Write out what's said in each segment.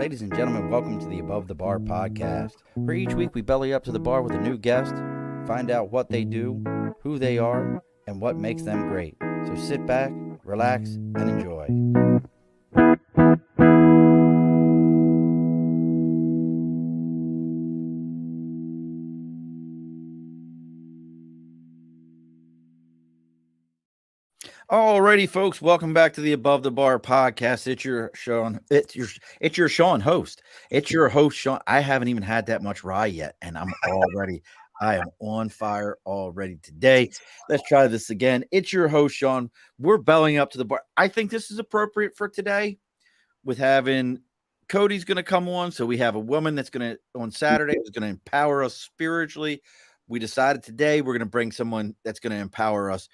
Ladies and gentlemen, welcome to the Above the Bar podcast, where each week we belly up to the bar with a new guest, find out what they do, who they are, and what makes them great. So sit back, relax, and enjoy. Alrighty, folks, welcome back to the Above the Bar podcast. It's your Sean. It's your Sean host. It's your host, Sean. I haven't even had that much rye yet, and I am on fire already today. Let's try this again. It's your host, Sean. We're bellying up to the bar. I think this is appropriate for today with having Cody's going to come on. So we have a woman that's going to, on Saturday, is going to empower us spiritually. We decided today we're going to bring someone that's going to empower us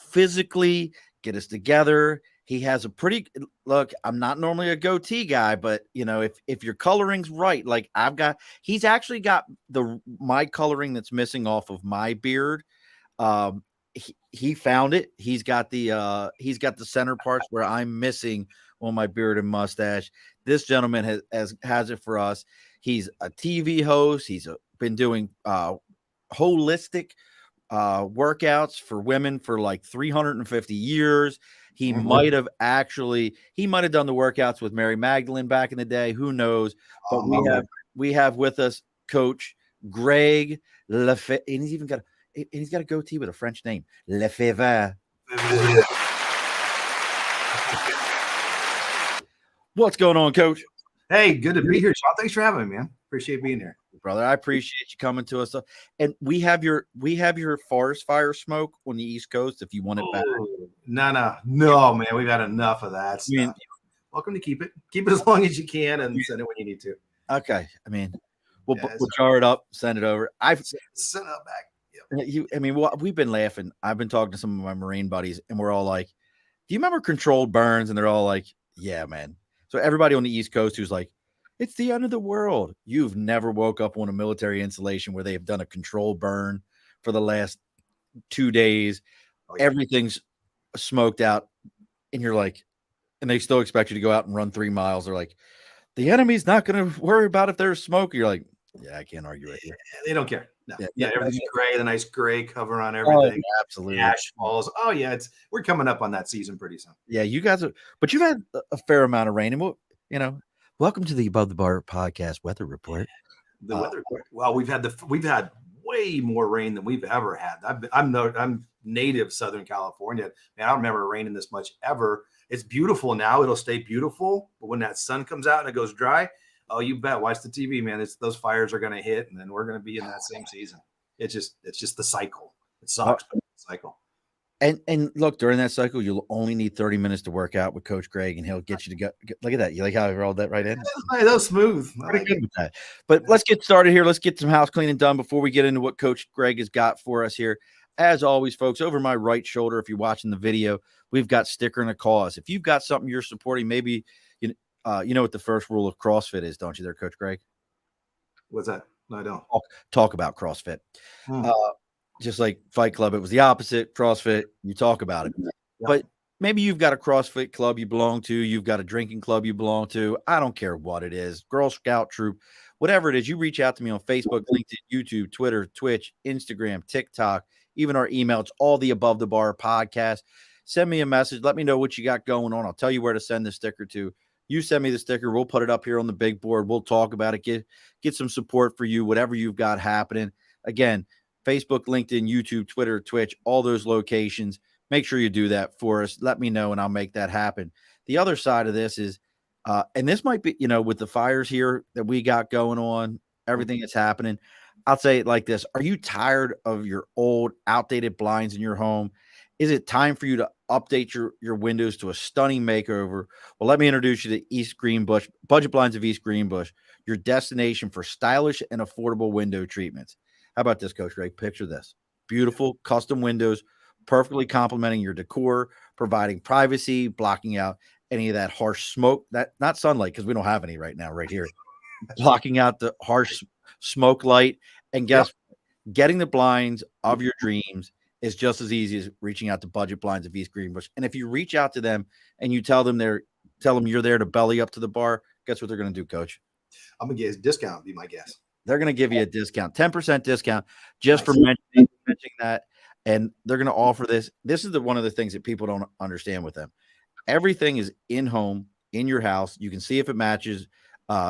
physically, get us together. He has a pretty look. I'm not normally a goatee guy, but you know, if your coloring's right, like he's actually got my coloring that's missing off of my beard. He found it. He's got the center parts where I'm missing on my beard and mustache. This gentleman has it for us. He's a TV host. He's been doing holistic workouts for women for like 350 years. He might have done the workouts with Mary Magdalene back in the day. Who knows? But we have with us Coach Greg LeFever, and he's got a goatee with a French name, LeFever. What's going on, Coach? Hey, good to be here, Sean. Thanks for having me, man. Appreciate being here. Brother, I appreciate you coming to us. And we have your forest fire smoke on the East Coast if you want it back. No, man. We've had enough of that stuff. Welcome to keep it. Keep it as long as you can and send it when you need to. Okay. I mean, we'll jar it up, send it over. Send it back. Yep. We've been laughing. I've been talking to some of my Marine buddies, and we're all like, do you remember controlled burns? And they're all like, yeah, man. So everybody on the East Coast who's like, it's the end of the world. You've never woke up on a military installation where they have done a controlled burn for the last 2 days. Oh, yeah. Everything's smoked out. And you're like, and they still expect you to go out and run 3 miles. They're like, the enemy's not going to worry about if there's smoke. You're like, yeah, I can't argue right here. They don't care. No. Yeah, everything's gray, the nice gray cover on everything. Oh, absolutely. Ash falls. Oh, yeah. We're coming up on that season pretty soon. Yeah, you guys but you've had a fair amount of rain. And welcome to the Above the Bar podcast weather report. The weather report. Well, we've had way more rain than we've ever had. I'm native Southern California. Man, I don't remember raining this much ever. It's beautiful now. It'll stay beautiful, but when that sun comes out and it goes dry, oh, you bet. Watch the TV, man. Those fires are going to hit, and then we're going to be in that same season. It's just the cycle. It sucks, but it's the cycle. And look, during that cycle, you'll only need 30 minutes to work out with Coach Greg, and he'll get you to go. Look at that. You like how I rolled that right in? That was smooth. Pretty good with that. But let's get started here. Let's get some house cleaning done before we get into what Coach Greg has got for us here. As always, folks, over my right shoulder, if you're watching the video, we've got Sticker and a Cause. If you've got something you're supporting, maybe you know what the first rule of CrossFit is, don't you there, Coach Greg? What's that? No, I don't. Talk about CrossFit. Just like Fight Club, it was the opposite. CrossFit, you talk about it. Yeah. But maybe you've got a CrossFit club you belong to. You've got a drinking club you belong to. I don't care what it is. Girl Scout troop, whatever it is, you reach out to me on Facebook, LinkedIn, YouTube, Twitter, Twitch, Instagram, TikTok, even our email. It's all the Above the Bar podcast. Send me a message. Let me know what you got going on. I'll tell you where to send the sticker to. You send me the sticker. We'll put it up here on the big board. We'll talk about it. Get some support for you, whatever you've got happening. Again, Facebook, LinkedIn, YouTube, Twitter, Twitch, all those locations. Make sure you do that for us. Let me know, and I'll make that happen. The other side of this is, and this might be, with the fires here that we got going on, everything that's happening, I'll say it like this. Are you tired of your old, outdated blinds in your home? Is it time for you to update your windows to a stunning makeover? Well, let me introduce you to East Greenbush, Budget Blinds of East Greenbush, your destination for stylish and affordable window treatments. How about this, Coach Greg? Picture this. Beautiful custom windows, perfectly complementing your decor, providing privacy, blocking out any of that harsh smoke, not sunlight, because we don't have any right now right here, blocking out the harsh smoke light. And getting the blinds of your dreams is just as easy as reaching out to Budget Blinds of East Greenbush. And if you reach out to them and you tell them you're there to belly up to the bar, guess what they're going to do, Coach? I'm gonna get a discount. Be my guess. They're going to give you a discount, 10% discount, just for mentioning that. And they're going to offer this. This is one of the things that people don't understand with them. Everything is in home, in your house. You can see if it matches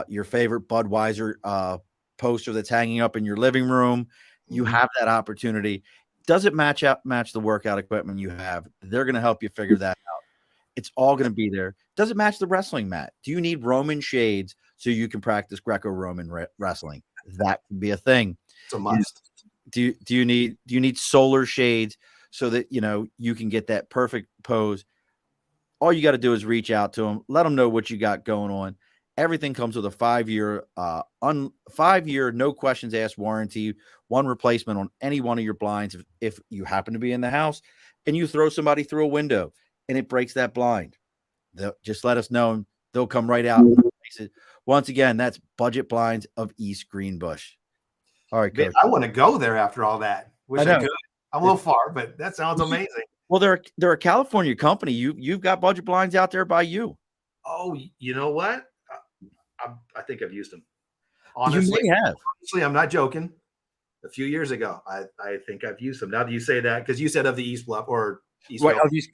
your favorite Budweiser poster that's hanging up in your living room. You have that opportunity. Does it match the workout equipment you have? They're going to help you figure that out. It's all going to be there. Does it match the wrestling mat? Do you need Roman shades so you can practice Greco-Roman wrestling? That could be a thing. It's a must. Do you need solar shades so that you can get that perfect pose? All you got to do is reach out to them, let them know what you got going on. Everything comes with a 5-year, 5-year, no questions asked warranty, one replacement on any one of your blinds. If you happen to be in the house and you throw somebody through a window and it breaks that blind, just let us know and they'll come right out and replace it. Once again, that's Budget Blinds of East Greenbush. All right, Coach. I want to go there after all that. Wish I could. I'm a little far, but that sounds amazing. Well, they're a California company. You've got Budget Blinds out there by you. Oh, you know what? I think I've used them. Honestly, you may have. Honestly, I'm not joking. A few years ago, I think I've used them. Now that you say that, because you said of the East Bluff or East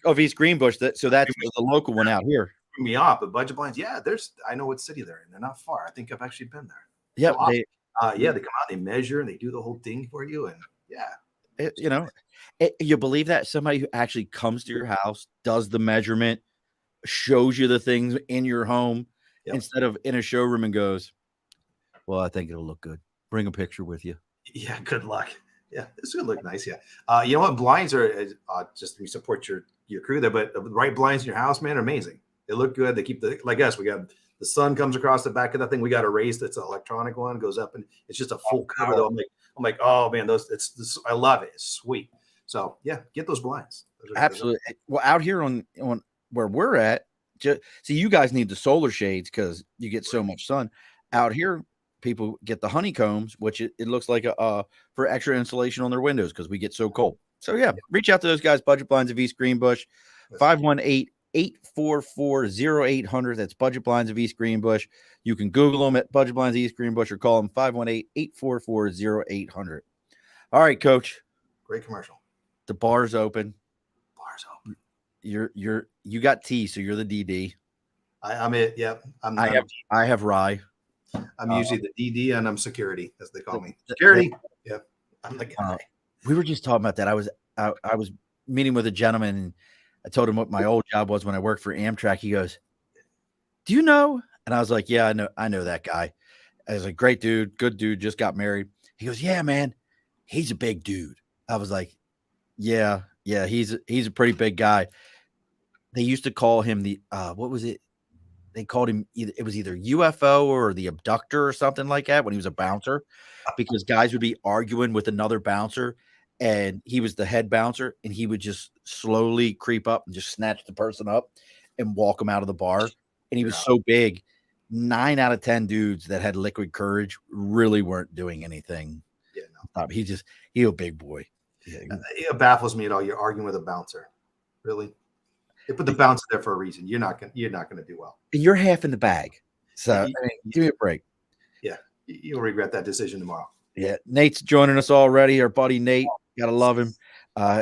of East Greenbush. That's the local one out here. Threw me off, but Budget Blinds, yeah. I know what city they're in. They're not far. I think I've actually been there. Yeah, so they come out, they measure, and they do the whole thing for you, and you believe that somebody who actually comes to your house, does the measurement, shows you the things in your home instead of in a showroom and goes, well, I think it'll look good. Bring a picture with you. Yeah, good luck. Yeah, this would look nice. Yeah. You know what? Blinds are just we support your crew there, but the right blinds in your house, man, are amazing. They look good. They keep like us. We got the sun comes across the back of that thing. We got a race that's an electronic one, goes up, and it's just a full cover. Though I'm like, oh man, I love it. It's sweet. So yeah, get those blinds. Absolutely. Well, out here on where we're at, see, you guys need the solar shades because you get so much sun. Out here, people get the honeycombs, which it looks like for extra insulation on their windows because we get so cold. So yeah, reach out to those guys. Budget Blinds of East Greenbush, 518-844-0800. That's Budget Blinds of East Greenbush. You can Google them at Budget Blinds of East Greenbush or call them 518-844-0800. All right, Coach. Great commercial. The bar's open. Bar's open. You got T, so you're the DD. I'm it. Yep. I have Rye. I'm usually the DD and I'm security, as they call me. Security. Yep. I'm the guy. We were just talking about that. I was meeting with a gentleman and I told him what my old job was when I worked for Amtrak. He goes, do you know? And I was like, yeah, I know that guy. I was like, great dude, good dude, just got married. He goes, yeah, man, he's a big dude. I was like, yeah, he's a pretty big guy. They used to call him the what was it? They called him it was either UFO or the abductor or something like that when he was a bouncer, because guys would be arguing with another bouncer and he was the head bouncer and he would just slowly creep up and just snatch the person up and walk him out of the bar. And he was so big, 9 out of 10 dudes that had liquid courage really weren't doing anything. Yeah, no. He's a big boy. Yeah. It baffles me at all. You're arguing with a bouncer. Really? They put the bouncer there for a reason. You're not gonna do well. You're half in the bag. So give me a break. Yeah. You'll regret that decision tomorrow. Yeah. Nate's joining us already. Our buddy Nate. Gotta love him.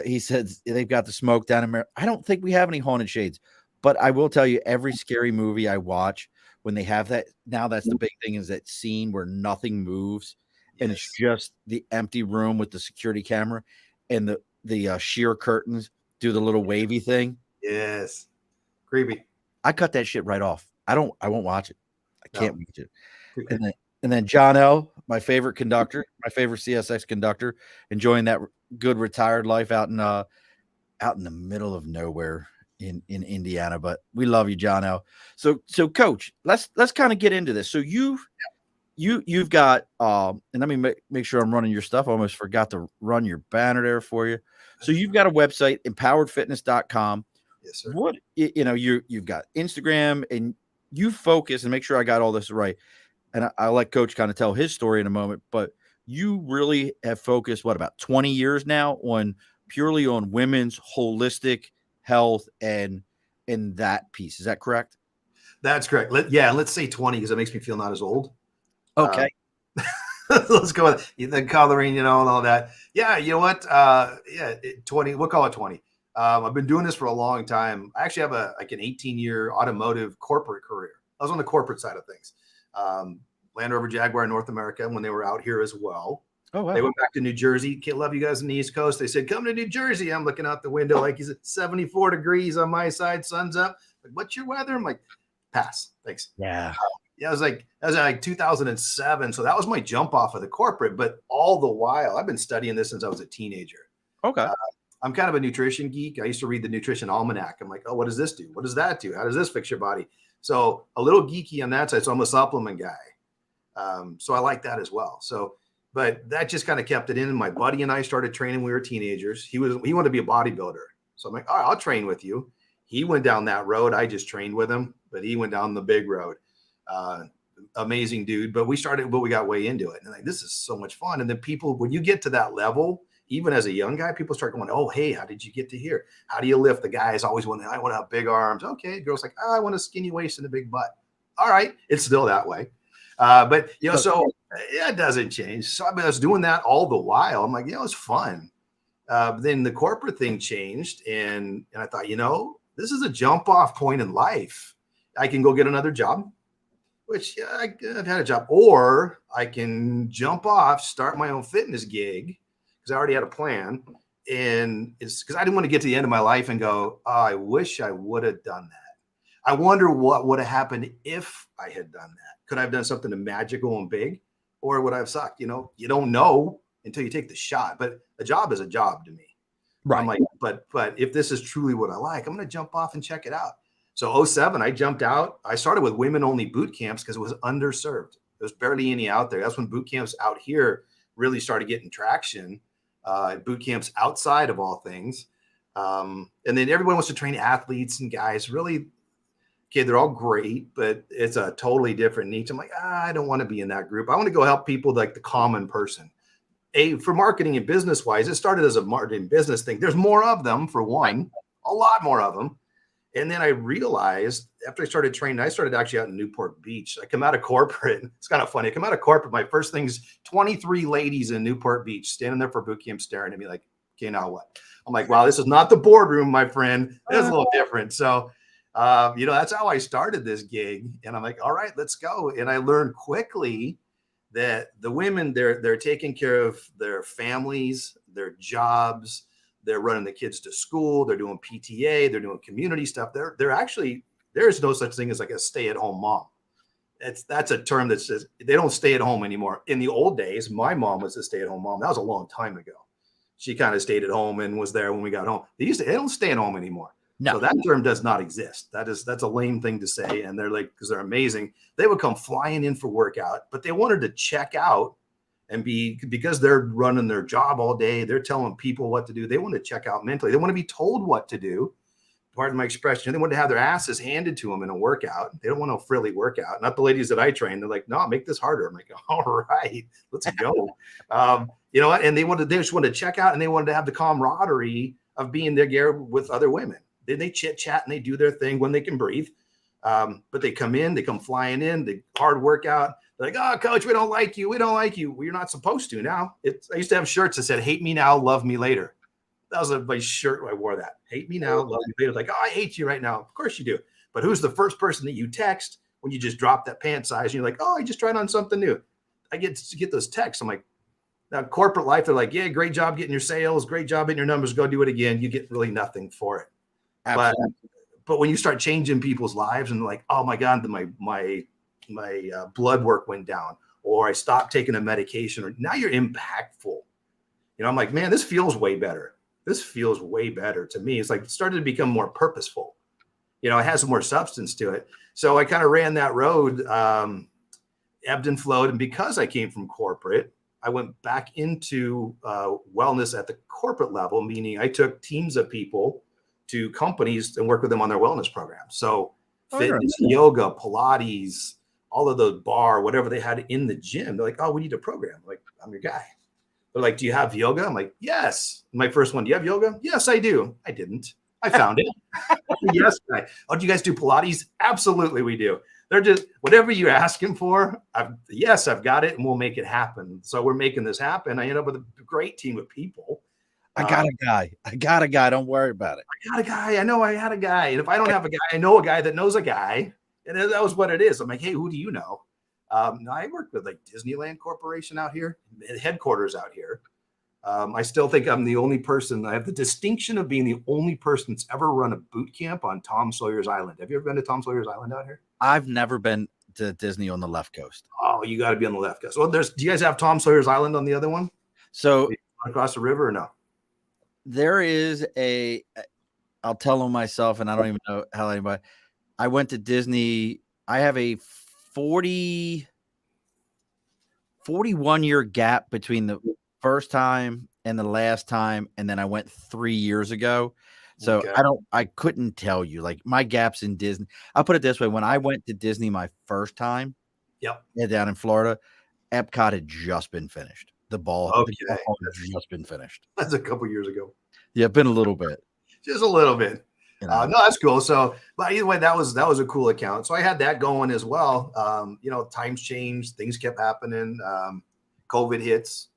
He says they've got the smoke down in America. I don't think we have any haunted shades, but I will tell you, every scary movie I watch, when they have that, now that's the big thing, is that scene where nothing moves and it's just the empty room with the security camera and the sheer curtains do the little wavy thing. Yes. Creepy. I cut that shit right off. I won't watch it. I can't watch it. And then John L., my favorite conductor, my favorite CSX conductor, enjoying that good retired life out in the middle of nowhere in Indiana. But we love you, John L. So Coach, let's kind of get into this. So you've got and let me make sure I'm running your stuff. I almost forgot to run your banner there for you. So you've got a website, empoweredfitness.com. Yes, sir. What you've got Instagram, and you focus, and make sure I got all this right. And I'll let Coach kind of tell his story in a moment, but you really have focused, about 20 years now purely on women's holistic health and that piece. Is that correct? That's correct. Let's say 20 because it makes me feel not as old. Okay. Let's go with the coloring, and all that. Yeah, you know what? 20. We'll call it 20. I've been doing this for a long time. I actually have an 18-year automotive corporate career. I was on the corporate side of things. Land Rover Jaguar North America when they were out here as well. Oh, wow. They went back to New Jersey. Can't love you guys in the East Coast. They said, come to New Jersey. I'm looking out the window like he's at 74 degrees on my side. Sun's up. Like, what's your weather? I'm like, pass. Thanks. Yeah. Yeah, that was like 2007. So that was my jump off of the corporate. But all the while, I've been studying this since I was a teenager. Okay. I'm kind of a nutrition geek. I used to read the Nutrition Almanac. I'm like, oh, what does this do? What does that do? How does this fix your body? So a little geeky on that side. So I'm a supplement guy. So I like that as well. But that just kind of kept it in. And my buddy and I started training when we were teenagers. He wanted to be a bodybuilder. So I'm like, all right, I'll train with you. He went down that road. I just trained with him, but he went down the big road. Amazing dude. But we got way into it. And like, this is so much fun. And then people, when you get to that level, even as a young guy, people start going, oh, hey, how did you get to here? How do you lift? The guys always want I want to have big arms. Okay. Girls like, oh, I want a skinny waist and a big butt. All right. It's still that way. But it doesn't change. So I was doing that all the while. I'm like, it's fun. Then the corporate thing changed. And I thought, this is a jump off point in life. I can go get another job, which I've had a job, or I can jump off, start my own fitness gig because I already had a plan. And it's because I didn't want to get to the end of my life and go, oh, I wish I would have done that. I wonder what would have happened if I had done that. Could I have done something magical and big, or would I have sucked? You don't know until you take the shot. But a job is a job to me. Right. I'm like, but if this is truly what I like, I'm going to jump off and check it out. So 2007, I jumped out. I started with women only boot camps because it was underserved. There's barely any out there. That's when boot camps out here really started getting traction. Boot camps outside of all things. And then everyone wants to train athletes and guys. Really, okay, they're all great, but it's a totally different niche. I'm like, I don't want to be in that group. I want to go help people like the common person. For marketing and business wise, it started as a marketing business thing. There's more of them for one, a lot more of them. And then I realized after I started training, I started actually out in Newport Beach. I come out of corporate. It's kind of funny. I come out of corporate. My first thing's 23 ladies in Newport Beach standing there for boot camp staring at me like, okay, now what? I'm like, wow, this is not the boardroom, my friend. It's a little different. So, that's how I started this gig. And I'm like, all right, let's go. And I learned quickly that the women, they're taking care of their families, their jobs. They're running the kids to school. They're doing PTA. They're doing community stuff. They're actually, there is no such thing as like a stay-at-home mom. That's a term that says they don't stay at home anymore. In the old days, my mom was a stay-at-home mom. That was a long time ago. She kind of stayed at home and was there when we got home. They don't stay at home anymore. No. So that term does not exist. That's a lame thing to say. And they're like, because they're amazing. They would come flying in for workout, but they wanted to check out and because they're running their job all day. They're telling people what to do. They want to check out mentally. They want to be told what to do. Pardon my expression. They want to have their asses handed to them in a workout. They don't want to frilly workout. Not the ladies that I train. They're like, no, make this harder. I'm like, all right, let's go. You know what? And they just wanted to check out, and they wanted to have the camaraderie of being there with other women. Then they chit chat and they do their thing when they can breathe. But they come flying in, the hard workout. They're like, oh, coach, we don't like you. We don't like you. Well, you're not supposed to now. I used to have shirts that said, hate me now, love me later. That was my shirt. I wore that. Hate me now, love me later. Like, oh, I hate you right now. Of course you do. But who's the first person that you text when you just drop that pant size and you're like, oh, I just tried on something new? I get those texts. I'm like, now corporate life, they're like, yeah, great job getting your sales. Great job getting your numbers. Go do it again. You get really nothing for it. Absolutely. But when you start changing people's lives and like, oh my God, my blood work went down, or I stopped taking a medication, or now you're impactful. I'm like, man, this feels way better. This feels way better to me. It's like it started to become more purposeful. It has more substance to it. So I kind of ran that road, ebbed and flowed. And because I came from corporate, I went back into wellness at the corporate level, meaning I took teams of people to companies and work with them on their wellness programs. So fitness, yoga, Pilates, all of those bar, whatever they had in the gym. They're like, oh, we need a program. I'm like, I'm your guy. They're like, do you have yoga? I'm like, yes. My first one, do you have yoga? Yes, I do. I didn't. I found it. Yes, guy. Oh, do you guys do Pilates? Absolutely, we do. They're just whatever you're asking for. I've got it, and we'll make it happen. So we're making this happen. I end up with a great team of people. I got a guy. I got a guy. Don't worry about it. I got a guy. I know I had a guy. And if I don't have a guy, I know a guy that knows a guy. And that was what it is. I'm like, hey, who do you know? I work with like Disneyland Corporation out here, headquarters out here. I still think I'm the only person. I have the distinction of being the only person that's ever run a boot camp on Tom Sawyer's Island. Have you ever been to Tom Sawyer's Island out here? I've never been to Disney on the left coast. Oh, you got to be on the left coast. Well, do you guys have Tom Sawyer's Island on the other one? So across the river or no? There is I'll tell them myself, and I don't even know how anybody. I went to Disney. I have a 41-year gap between the first time and the last time, and then I went 3 years ago. So Okay. I couldn't tell you, like, my gaps in Disney. I'll put it this way: when I went to Disney my first time, down in Florida, Epcot had just been finished. The ball had just been finished. That's a couple years ago. Yeah, been a little bit. Just a little bit. You know? No, that's cool. So, but either way, that was a cool account. So I had that going as well. Times changed, things kept happening. COVID hits,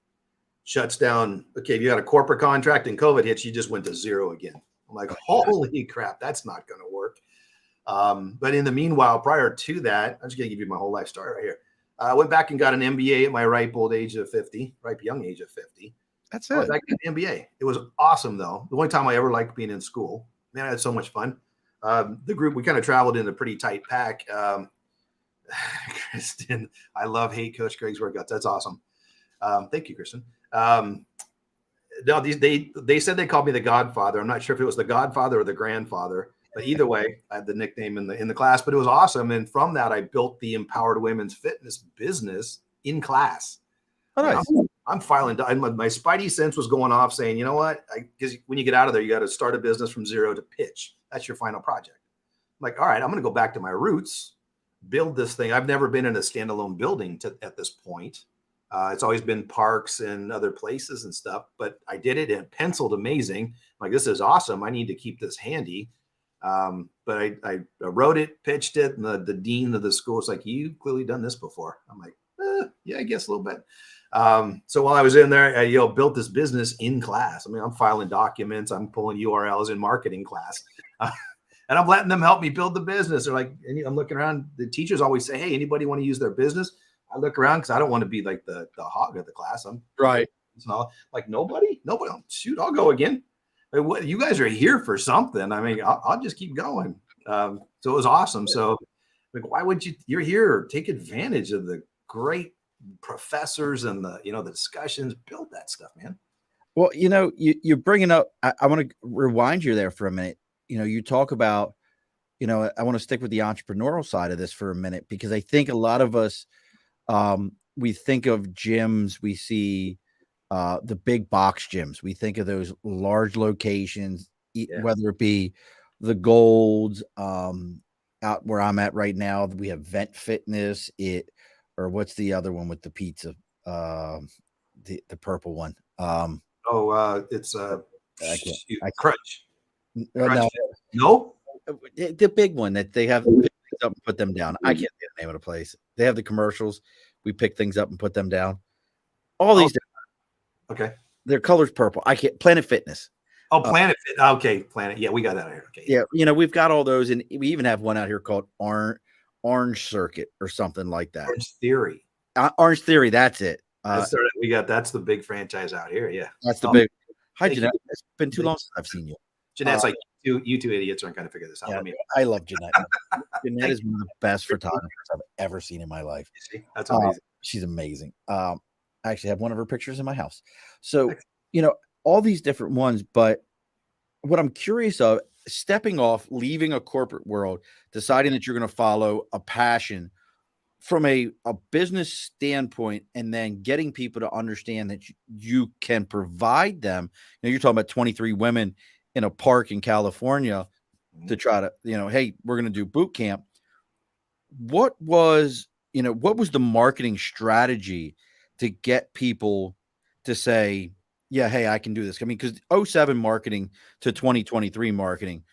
shuts down. Okay, if you got a corporate contract and COVID hits, you just went to zero again. I'm like, holy crap, that's not going to work. But in the meanwhile, prior to that, I'm just going to give you my whole life story right here. I went back and got an MBA at my ripe young age of 50. That's it. I got an MBA. It was awesome, though. The only time I ever liked being in school. Man, I had so much fun. The group, we kind of traveled in a pretty tight pack. Kristen, I hate Coach Greg's workouts. That's awesome. Thank you, Kristen. No, they said they called me the Godfather. I'm not sure if it was the Godfather or the grandfather, but either way, I had the nickname in the class. But it was awesome, and from that, I built the Empowered Women's Fitness business in class. Oh, nice. I'm filing. My spidey sense was going off, saying, you know what? Because when you get out of there, you got to start a business from zero to pitch. That's your final project. I'm like, all right, I'm going to go back to my roots, build this thing. I've never been in a standalone building at this point. It's always been parks and other places and stuff, but I did it and penciled amazing. I'm like, this is awesome. I need to keep this handy. But I wrote it, pitched it, and the dean of the school was like, you've clearly done this before. I'm like, yeah, I guess a little bit. So while I was in there, I built this business in class. I mean, I'm filing documents, I'm pulling URLs in marketing class, and I'm letting them help me build the business. They're like, I'm looking around. The teachers always say, hey, anybody want to use their business? I look around because I don't want to be like the hog of the class. I'm right. So like nobody. Shoot, I'll go again. Like, what, you guys are here for something. I mean, I'll just keep going. So it was awesome. So like, why would you're here? Take advantage of the great professors and the discussions. Build that stuff, man. Well, you're bringing up. I want to rewind you there for a minute. You talk about. I want to stick with the entrepreneurial side of this for a minute because I think a lot of us. We think of gyms, we see the big box gyms. We think of those large locations, whether it be the Golds, out where I'm at right now. We have Vent Fitness, or what's the other one with the pizza? The purple one. It's Crunch. No, the big one that they have pick things up and put them down. I can't think of the name of the place. They have the commercials. We pick things up and put them down. All these. Okay. Their color's purple. I can't. Planet Fitness. Oh, Planet Fit. Okay, Planet. Yeah, we got that here. Okay. Yeah, we've got all those, and we even have one out here called Orange Circuit or something like that. Orange Theory. Orange Theory. That's it. That's the big franchise out here. Yeah, that's the big. Hi, Jeanette. It's been too long since I've seen you. Jeanette's like, you two idiots aren't going to figure this out. Yeah, I love Jeanette. Jeanette is one of the best photographers I've ever seen in my life. That's amazing. She's amazing. I actually have one of her pictures in my house. So, all these different ones. But what I'm curious of, stepping off, leaving a corporate world, deciding that you're going to follow a passion from a business standpoint, and then getting people to understand that you can provide them. You're talking about 23 women in a park in California to try to, hey, we're going to do boot camp. What was the marketing strategy to get people to say, yeah, hey, I can do this. I mean, because '07 marketing to 2023 marketing,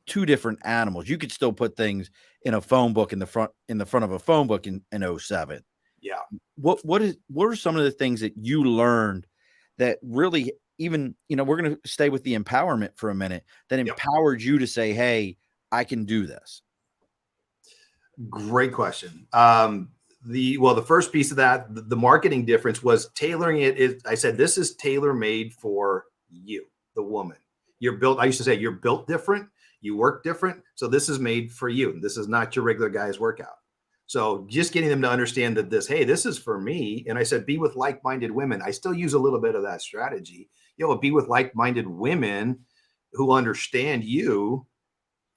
two different animals. You could still put things in a phone book in the front of a phone book in '07. Yeah. What are some of the things that you learned that really, even, we're going to stay with the empowerment for a minute, that Yep. empowered you to say, hey, I can do this? Great question. The first piece of that, the marketing difference was tailoring it. I said, this is tailor made for you, the woman. You're built. I used to say you're built different. You work different. So this is made for you. This is not your regular guy's workout. So just getting them to understand that hey, this is for me. And I said, be with like-minded women. I still use a little bit of that strategy. Be with like-minded women who understand you,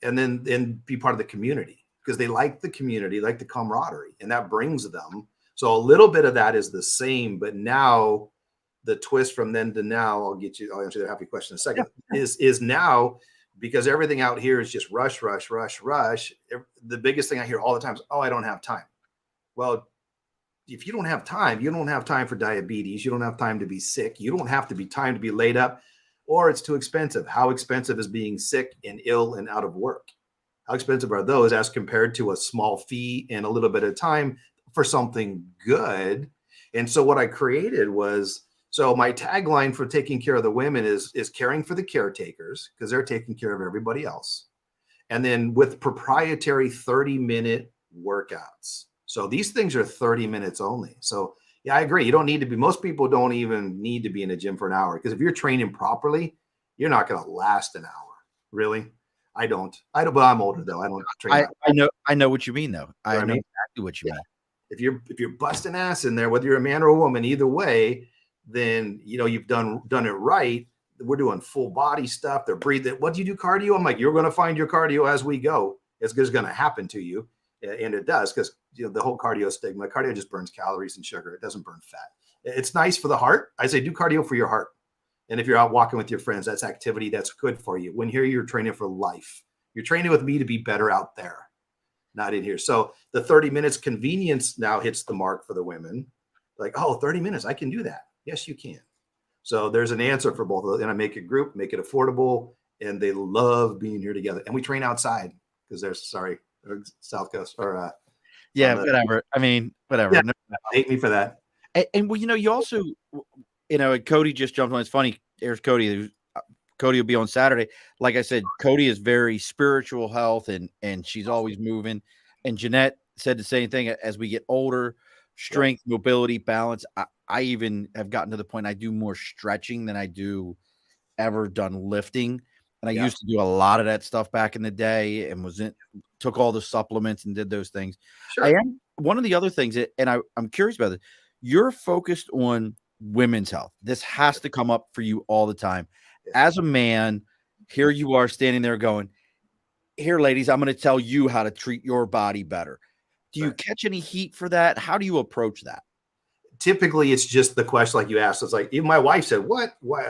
and then be part of the community, because they like the community, like the camaraderie, and that brings them. So a little bit of that is the same, but now the twist from then to now, I'll answer that happy question in a second, is now, because everything out here is just rush, rush, rush, rush. The biggest thing I hear all the time is, oh, I don't have time. Well, if you don't have time, you don't have time for diabetes. You don't have time to be sick. You don't have to be time to be laid up, or it's too expensive. How expensive is being sick and ill and out of work? How expensive are those as compared to a small fee and a little bit of time for something good? And so what I created was, so my tagline for taking care of the women is caring for the caretakers, because they're taking care of everybody else. And then with proprietary 30-minute workouts. So these things are 30 minutes only. So yeah, I agree. You don't need to be, most people don't even need to be in a gym for an hour, because if you're training properly, you're not going to last an hour. Really? I don't, but I'm older though. I don't train. I know what you mean though. I know exactly what you mean. If you're busting ass in there, whether you're a man or a woman, either way, then you've done it right. We're doing full body stuff. They're breathing. What do you do cardio? I'm like, you're going to find your cardio as we go. It's going to happen to you, and it does, because the whole cardio stigma. Cardio just burns calories and sugar. It doesn't burn fat. It's nice for the heart. I say do cardio for your heart. And if you're out walking with your friends, that's activity that's good for you. When here, you're training for life. You're training with me to be better out there, not in here. So the 30 minutes convenience now hits the mark for the women. Like, oh, 30 minutes, I can do that. Yes, you can. So there's an answer for both of those. And I make a group, make it affordable, and they love being here together. And we train outside, because there's, South Coast or yeah, whatever. I mean, whatever. Yeah, no, hate me for that. And well, you also, Cody just jumped on. It's funny. There's Cody. Cody will be on Saturday. Like I said, Cody is very spiritual health, and she's always moving. And Jeanette said the same thing. As we get older, strength, mobility, balance. I even have gotten to the point I do more stretching than I do ever done lifting. And I used to do a lot of that stuff back in the day, and took all the supplements and did those things. Sure. I am one of the other things and I'm curious about it. You're focused on women's health. This has to come up for you all the time. As a man, here you are standing there going, here, ladies, I'm going to tell you how to treat your body better. Do you catch any heat for that? How do you approach that? Typically, it's just the question like you asked. It's like, even my wife said, what, why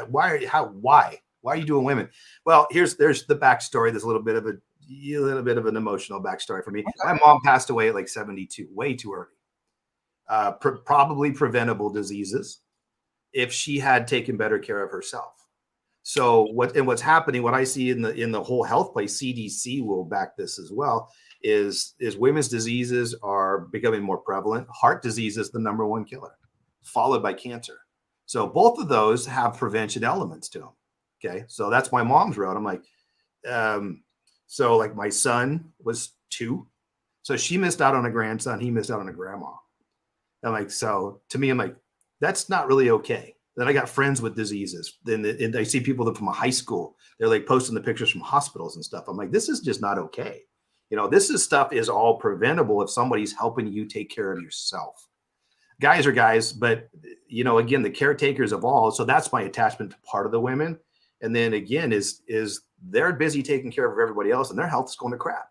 are you doing women? Well, there's the backstory. There's a little bit of an emotional backstory for me. Okay. My mom passed away at like 72, way too early. Probably preventable diseases if she had taken better care of herself. So what's happening, what I see in the whole health place, CDC will back this as well, is women's diseases are becoming more prevalent. Heart disease is the number one killer, followed by cancer. So both of those have prevention elements to them. Okay. So that's my mom's road. I'm like, so like my son was 2. So she missed out on a grandson. He missed out on a grandma. I'm like, so to me, I'm like, that's not really okay. Then I got friends with diseases. Then I see people that from a high school, they're like posting the pictures from hospitals and stuff. I'm like, this is just not okay. This stuff is all preventable if somebody's helping you take care of yourself. Guys are guys, but again, the caretakers of all. So that's my attachment to part of the women. And then again, is they're busy taking care of everybody else, and their health is going to crap.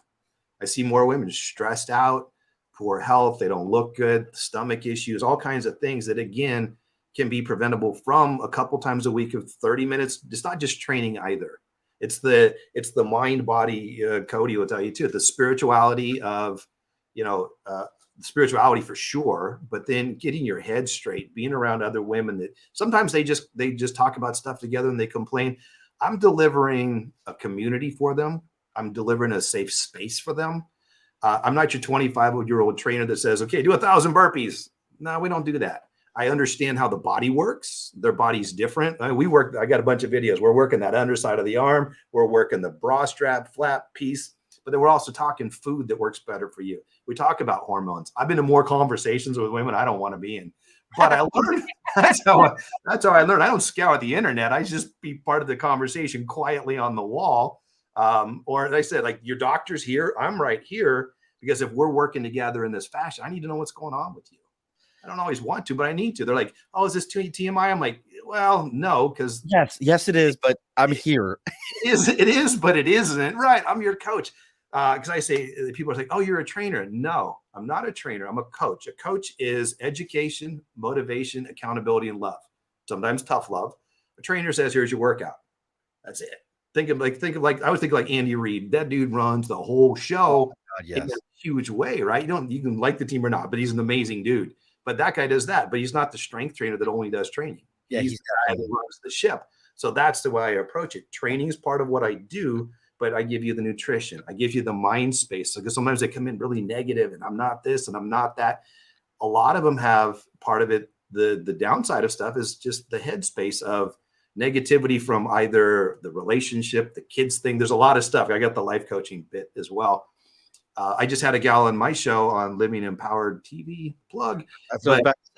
I see more women stressed out, poor health. They don't look good, stomach issues, all kinds of things that again can be preventable from a couple times a week of 30 minutes. It's not just training either. It's the mind body. Cody will tell you too, the spirituality of spirituality for sure, but then getting your head straight, being around other women that sometimes they just talk about stuff together and they complain. I'm delivering a community for them. I'm delivering a safe space for them. I'm not your 25-year-old trainer that says, okay, do 1,000 burpees. No, we don't do that. I understand how the body works. Their body's different. I got a bunch of videos. We're working that underside of the arm. We're working the bra strap flap piece, but then we're also talking food that works better for you. We talk about hormones. I've been in more conversations with women I don't want to be in, but I learned that's how I learned. I don't scour the internet. I just be part of the conversation quietly on the wall. Or as I said, like, your doctor's here, I'm right here, because if we're working together in this fashion, I need to know what's going on with you. I don't always want to, but I need to. They're like, oh, is this TMI? I'm like, well, no, because yes, it is, but I'm here. It is, but it isn't. Right. I'm your coach. Because I say, people are like, oh, you're a trainer. No, I'm not a trainer. I'm a coach. A coach is education, motivation, accountability, and love. Sometimes tough love. A trainer says, here's your workout. That's it. Think of like I was thinking like Andy Reid. That dude runs the whole show in a huge way, right? You can like the team or not, but he's an amazing dude. But that guy does that. But he's not the strength trainer that only does training. Yeah, he's the guy that runs the ship. So that's the way I approach it. Training is part of what I do, but I give you the nutrition. I give you the mind space. Because sometimes they come in really negative, and I'm not this and I'm not that. A lot of them have part of it. The downside of stuff is just the headspace of negativity from either the relationship, the kids thing. There's a lot of stuff. I got the life coaching bit as well. I just had a gal on my show on Living Empowered TV plug.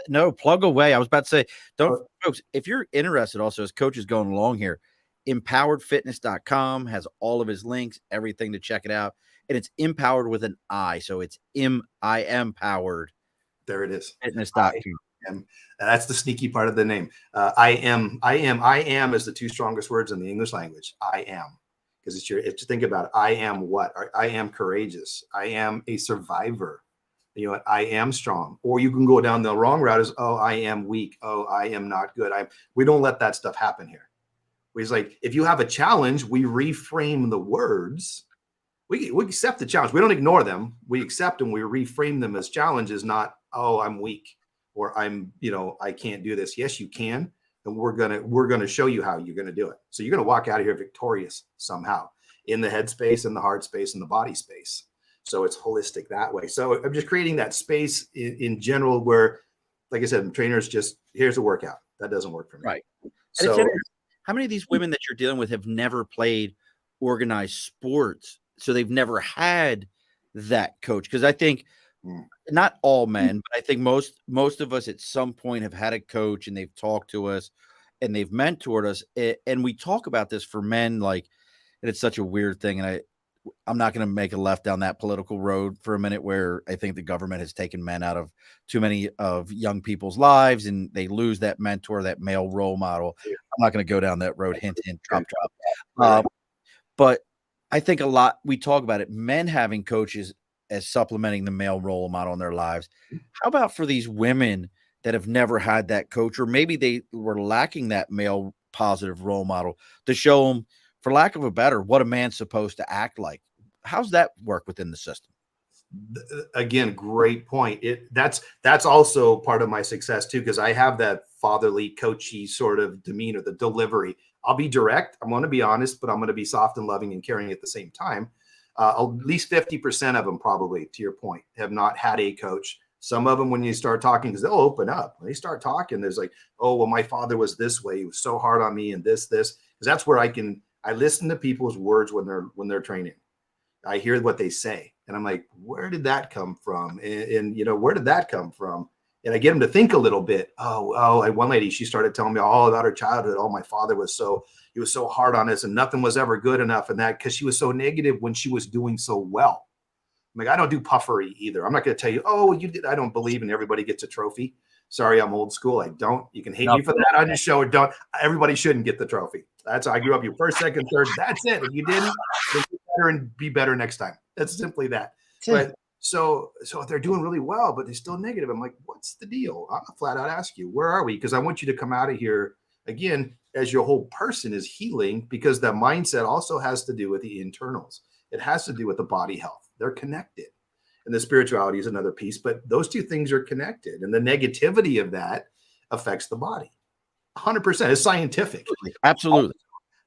No, plug away. I was about to say, folks, if you're interested also, as Coach is going along here, empoweredfitness.com has all of his links, everything to check it out. And it's empowered with an I. So it's I am powered. There it is. Fitness.com. And that's the sneaky part of the name. I am is the two strongest words in the English language. I am. Because if you think about it, I am what? I am courageous. I am a survivor. You know what? I am strong. Or you can go down the wrong route as, oh, I am weak. Oh, I am not good. We don't let that stuff happen here. It's like, if you have a challenge, we reframe the words. We accept the challenge. We don't ignore them. We accept them. We reframe them as challenges, not, oh, I'm weak, or I can't do this. Yes, you can. And we're gonna show you how you're gonna do it. So you're gonna walk out of here victorious somehow, in the head space, in the heart space, and the body space. So it's holistic that way. So I'm just creating that space in general where, like I said, trainers just, here's a workout. That doesn't work for me. Right. So how many of these women that you're dealing with have never played organized sports? So they've never had that coach. Because I think not all men, but I think most of us at some point have had a coach, and they've talked to us and they've mentored us. And we talk about this for men, like, and it's such a weird thing. And I'm not going to make a left down that political road for a minute, where I think the government has taken men out of too many of young people's lives, and they lose that mentor, that male role model. I'm not going to go down that road. Hint, hint, drop, drop. But I think we talk about it, men having coaches as supplementing the male role model in their lives. How about for these women that have never had that coach, or maybe they were lacking that male positive role model, to show them, for lack of a better, what a man's supposed to act like? How's that work within the system? Again, great point. That's also part of my success too, because I have that fatherly, coachy sort of demeanor, the delivery. I'll be direct. I'm going to be honest, but I'm going to be soft and loving and caring at the same time. At least 50% of them, probably, to your point, have not had a coach. Some of them, when you start talking, because they'll open up, when they start talking, there's like, oh, well, my father was this way. He was so hard on me, and this, because that's where I listen to people's words when they're training. I hear what they say, and I'm like, where did that come from? And where did that come from? And I get them to think a little bit. One lady, she started telling me all about her childhood. Oh, my father was so hard on us, and nothing was ever good enough, and that because she was so negative when she was doing so well. I'm like, I don't do puffery either. I'm not going to tell you, oh, you did. I don't believe in everybody gets a trophy. Sorry, I'm old school. I don't. You can hate me for that on your show, or don't. Everybody shouldn't get the trophy. That's how I grew up. You first, second, third. That's it. If you didn't, then get better and be better next time. That's simply that. But so if they're doing really well, but they're still negative, I'm like, what's the deal? I'll flat out ask you, where are we? Because I want you to come out of here again as your whole person is healing, because the mindset also has to do with the internals. It has to do with the body health. They're connected. and the spirituality is another piece, but those two things are connected, and the negativity of that affects the body. 100%. It's scientific. Absolutely.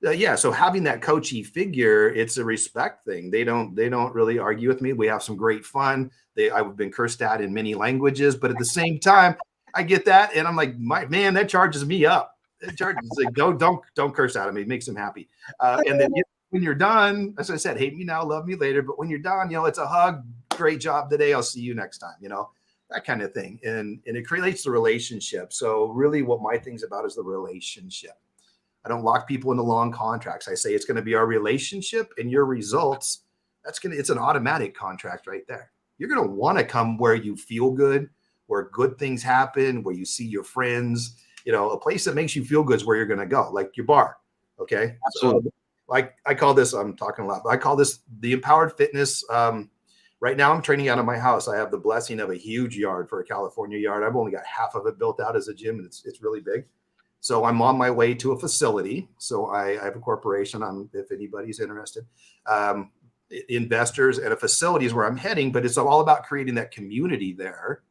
Yeah. So having that coachy figure, it's a respect thing. They don't really argue with me. We have some great fun. I've been cursed at in many languages, but at the same time, I get that, and I'm like, man, that charges me up. It charges like don't curse at him. It makes him happy. And then when you're done, as I said, hate me now, love me later. But when you're done, it's a hug. Great job today. I'll see you next time. That kind of thing, and it creates the relationship. So really, what my thing's about is the relationship. I don't lock people into long contracts. I say it's going to be our relationship and your results. It's an automatic contract right there. You're going to want to come where you feel good, where good things happen, where you see your friends. A place that makes you feel good is where you're going to go, like your bar. Okay. Absolutely. So, I call this, I'm talking a lot, but I call this the empowered fitness. Right now I'm training out of my house. I have the blessing of a huge yard for a California yard. I've only got half of it built out as a gym, and it's really big. So I'm on my way to a facility. So I have a corporation. If anybody's interested, investors, and a facility is where I'm heading, but it's all about creating that community there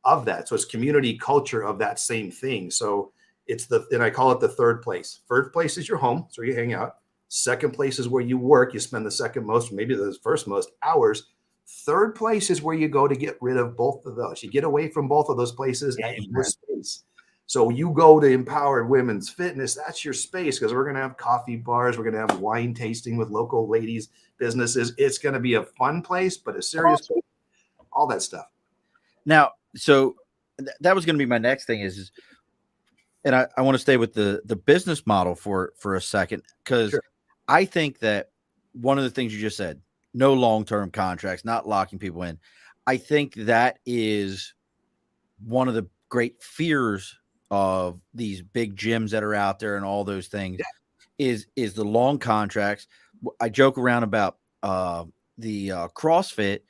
of that. So it's community culture of that same thing. So and I call it the third place. First place is your home. So you hang out. Second place is where you work. You spend the second most, maybe the first most hours. Third place is where you go to get rid of both of those. You get away from both of those places at your space. So you go to Empowered Women's Fitness. That's your space, because we're going to have coffee bars. We're going to have wine tasting with local ladies' businesses. It's going to be a fun place, but a serious place, all that stuff. Now, so that was going to be my next thing is and I want to stay with the business model for a second, because sure. I think that one of the things you just said, no long-term contracts, not locking people in. I think that is one of the great fears of these big gyms that are out there and all those things. Yeah. is the long contracts. I joke around about the CrossFit.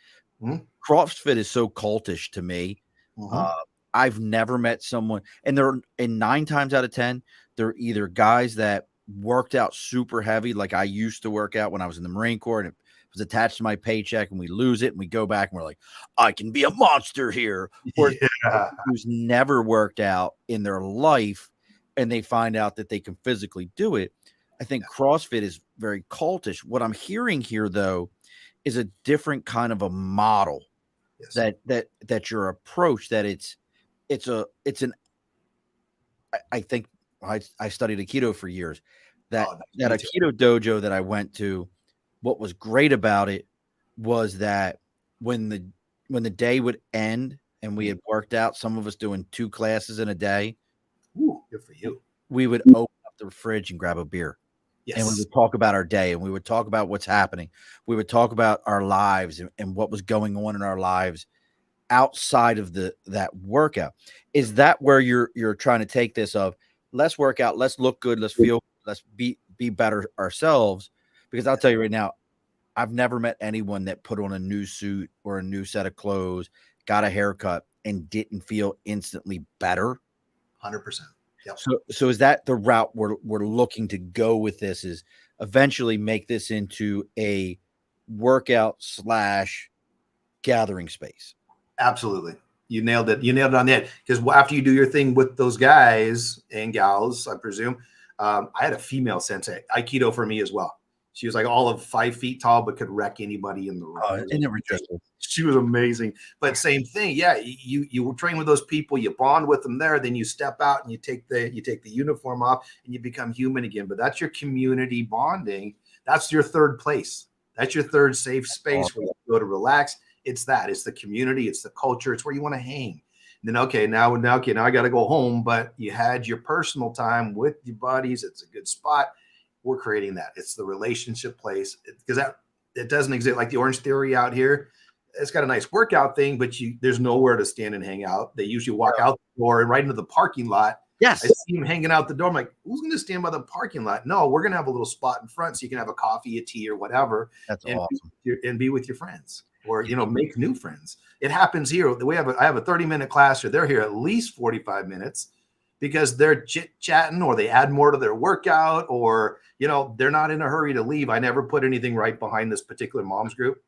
Mm-hmm. CrossFit is so cultish to me. Mm-hmm. I've never met someone, and 9 times out of 10, they're either guys that worked out super heavy, like I used to work out when I was in the Marine Corps, and it was attached to my paycheck, and we lose it, and we go back, and we're like, I can be a monster here. Or who's never worked out in their life, and they find out that they can physically do it. I think CrossFit is very cultish. What I'm hearing here, though, is a different kind of a model. Yes. That your approach, that I think I studied Aikido for years. That Aikido dojo that I went to, what was great about it was that when the day would end and we had worked out, some of us doing 2 classes in a day. Ooh, good for you. We would open up the fridge and grab a beer. Yes. And we would talk about our day, and we would talk about what's happening. We would talk about our lives and what was going on in our lives outside of that workout. Is that where you're trying to take this of let's work out, let's look good, let's feel, let's be better ourselves? Because I'll tell you right now, I've never met anyone that put on a new suit or a new set of clothes, got a haircut, and didn't feel instantly better. 100%. Yep. So is that the route we're looking to go with this, is eventually make this into a workout / gathering space? Absolutely. You nailed it. You nailed it on the head. Because after you do your thing with those guys and gals, I presume, I had a female sensei, Aikido for me as well. She was like all of 5 feet tall, but could wreck anybody in the room. She was amazing. But same thing. Yeah. You train with those people, you bond with them there, then you step out and you take the uniform off and you become human again. But that's your community bonding. That's your third place. That's your third safe space where you go to relax. It's the community, it's the culture, it's where you want to hang. And then now I got to go home, but you had your personal time with your buddies. It's a good spot. We're creating that. It's the relationship place, because it doesn't exist like the Orange Theory out here. It's got a nice workout thing, but there's nowhere to stand and hang out. They usually walk out the door and right into the parking lot. Yes. I see them hanging out the door. I'm like, who's going to stand by the parking lot? No, we're going to have a little spot in front so you can have a coffee, a tea, or whatever. That's awesome. And be with your friends. Or, make new friends. It happens here. I have a 30-minute class, or they're here at least 45 minutes because they're chit-chatting, or they add more to their workout, or, they're not in a hurry to leave. I never put anything right behind this particular mom's group.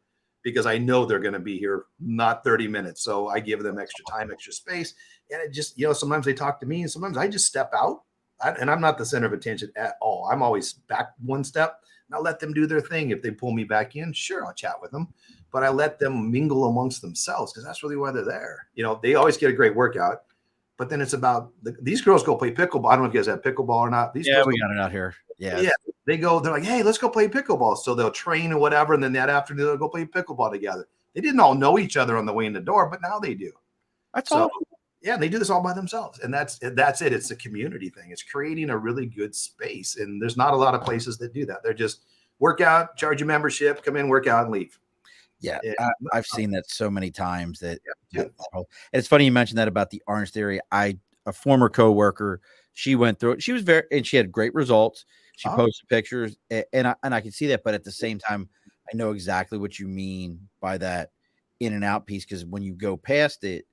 because I know they're going to be here not 30 minutes. So I give them extra time, extra space. And it just, sometimes they talk to me and sometimes I just step out and I'm not the center of attention at all. I'm always back one step and I'll let them do their thing. If they pull me back in, sure, I'll chat with them, but I let them mingle amongst themselves because that's really why they're there. They always get a great workout, but then it's about these girls go play pickleball. I don't know if you guys have pickleball or not. We got it out here. Yeah. They're like, hey, let's go play pickleball. So they'll train or whatever. And then that afternoon, they'll go play pickleball together. They didn't all know each other on the way in the door, but now they do. That's all. Yeah, they do this all by themselves. And that's it. It's a community thing. It's creating a really good space. And there's not a lot of places that do that. They're just work out, charge a membership, come in, work out, and leave. Yeah, I've seen that so many times. It's funny you mentioned that about the Orange Theory. A former coworker, she went through it. She was and she had great results. She posted pictures, and I can see that. But at the same time, I know exactly what you mean by that in and out piece, because when you go past it,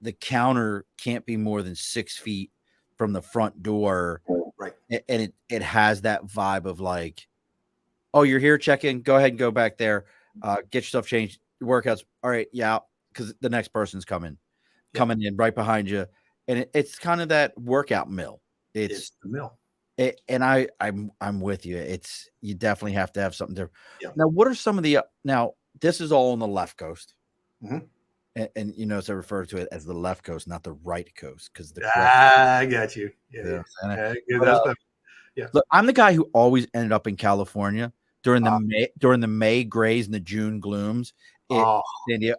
the counter can't be more than 6 feet from the front door, right? And it has that vibe of like, oh, you're here, check in, go ahead and go back there, get yourself changed, workouts. All right, yeah, because the next person's coming in right behind you, and it's kind of that workout mill. It's the mill. And I'm with you. You definitely have to have something there. Yeah. Now, what are some of the now? This is all on the left coast, mm-hmm. and so I refer to it as the left coast, not the right coast, because I got you. Yeah. Look, I'm the guy who always ended up in California during the May grays and the June glooms in San Diego.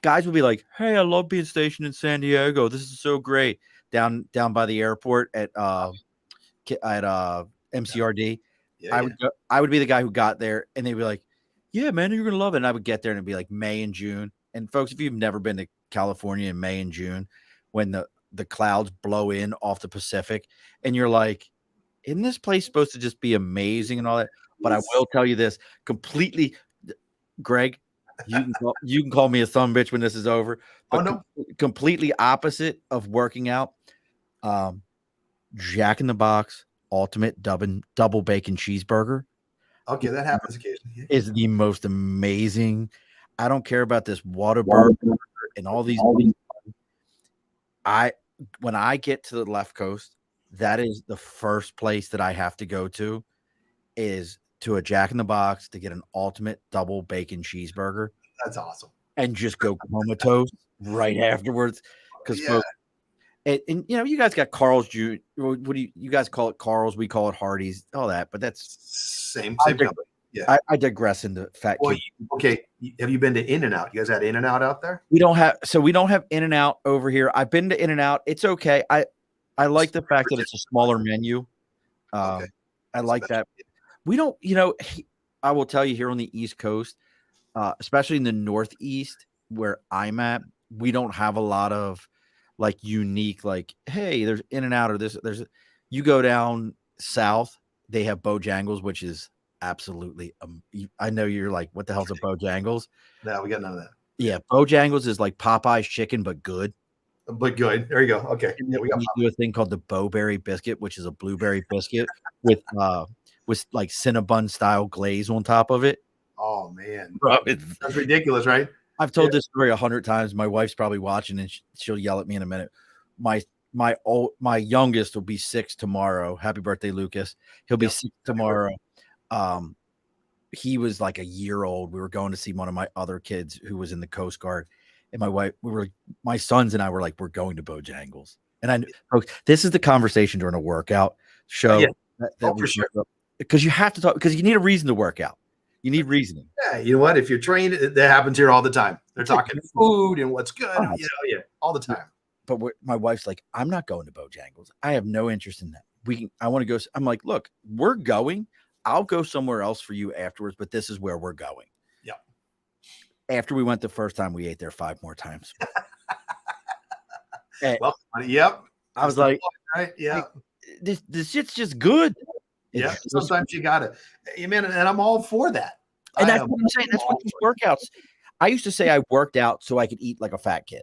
Guys will be like, "Hey, I love being stationed in San Diego. This is so great." Down by the airport at MCRD. I would be the guy who got there and they'd be like, "Yeah, man, you're gonna love it." And I would get there and it'd be like May and June. And folks, if you've never been to California in May and June, when the clouds blow in off the Pacific, and you're like, isn't this place supposed to just be amazing and all that? But I will tell you this completely, Greg, you can call me a sumbitch when this is over, but completely opposite of working out. Jack in the Box Ultimate Double Bacon Cheeseburger. Okay, that happens occasionally. Is the most amazing. I don't care about this Whataburger and all these. When I get to the left coast, that is the first place that I have to go to, is to a Jack in the Box to get an Ultimate Double Bacon Cheeseburger. That's awesome. And just go comatose right afterwards, because folks. And you guys got Carl's Jr. What do you guys call it? Carl's, we call it Hardee's, all that. But that's same company. Yeah, I digress into fat. Okay, have you been to In-N-Out? You guys had In-N-Out out there? We don't have In-N-Out over here. I've been to In-N-Out. It's okay. I like the fact that it's a smaller menu. I like that. We don't. I will tell you, here on the East Coast, especially in the Northeast where I'm at, we don't have a lot of like unique, like, hey, there's In-N-Out or this. You go down south, they have Bojangles, which is absolutely. I know you're like, what the hell's a Bojangles? No, we got none of that. Yeah, Bojangles is like Popeye's chicken, but good. But good. There you go. Okay. Yeah, we do a thing called the Bowberry biscuit, which is a blueberry biscuit with like Cinnabon style glaze on top of it. Oh man, that's ridiculous, right? I've told this story 100 times. My wife's probably watching, and she'll yell at me in a minute. My youngest will be 6 tomorrow. Happy birthday, Lucas! He'll be 6 tomorrow. He was like a year old. We were going to see one of my other kids who was in the Coast Guard, and my sons and I were like, we're going to Bojangles. And folks, this is the conversation during a workout show. For sure. Because you have to talk, because you need a reason to work out. You need reasoning. Yeah, you know what? If you're trained, that happens here all the time. They're talking food and what's good. All the time. But my wife's like, I'm not going to Bojangles. I have no interest in that. I want to go. I'm like, look, we're going. I'll go somewhere else for you afterwards, but this is where we're going. Yeah. After we went the first time, we ate there 5 more times. Well, yep. I was like, right? Yeah. This shit's just good. Yeah. Sometimes you gotta, man, and I'm all for that. And that's what I'm saying. That's what these workouts. I used to say I worked out so I could eat like a fat kid.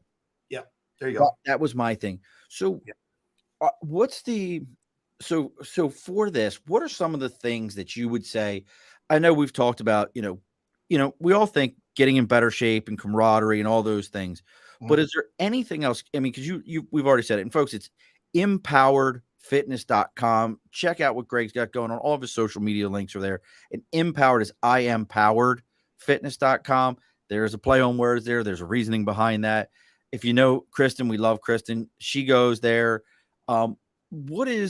Yeah. There you go. That was my thing. So, so for this, what are some of the things that you would say? I know we've talked about, we all think getting in better shape and camaraderie and all those things. But is there anything else? I mean, because we've already said it. And folks, it's empoweredfitness.com. Check out what Greg's got going on. All of his social media links are there. And empowered is IamPoweredFitness.com. There's a play on words there. There's a reasoning behind that. If you know Kristen, we love Kristen. She goes there. What are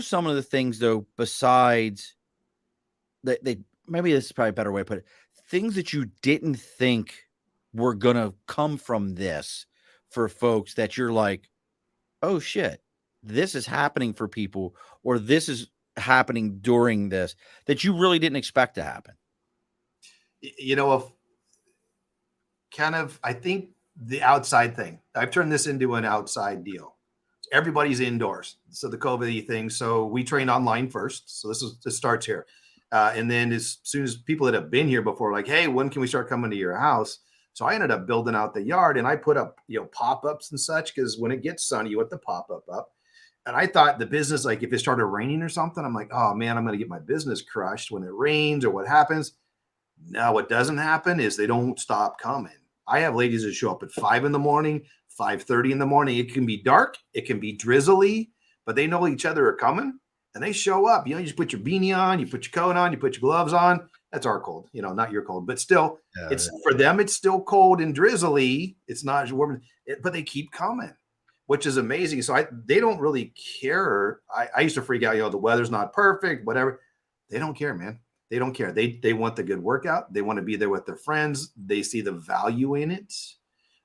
some of the things though, besides that maybe this is probably a better way to put it, things that you didn't think were going to come from this for folks that you're like, oh shit, this is happening for people, or this is happening during this that you really didn't expect to happen? I think the outside thing, I've turned this into an outside deal. Everybody's indoors. So the COVID thing. So we trained online first. So this starts here. And then as soon as people that have been here before, like, hey, when can we start coming to your house? So I ended up building out the yard, and I put up, pop-ups and such, because when it gets sunny, you want the pop-up up. And I thought the business, like if it started raining or something, I'm like, oh man, I'm going to get my business crushed when it rains or what happens. Now, what doesn't happen is they don't stop coming. I have ladies that show up at 5 in the morning, 5:30 in the morning. It can be dark, it can be drizzly, but they know each other are coming and they show up. You just put your beanie on, you put your coat on, you put your gloves on. That's our cold, not your cold, but still, for them, it's still cold and drizzly. It's not warm, but they keep coming, which is amazing. So they don't really care. I used to freak out, the weather's not perfect, whatever. They don't care, man. They don't care. They want the good workout. They want to be there with their friends. They see the value in it.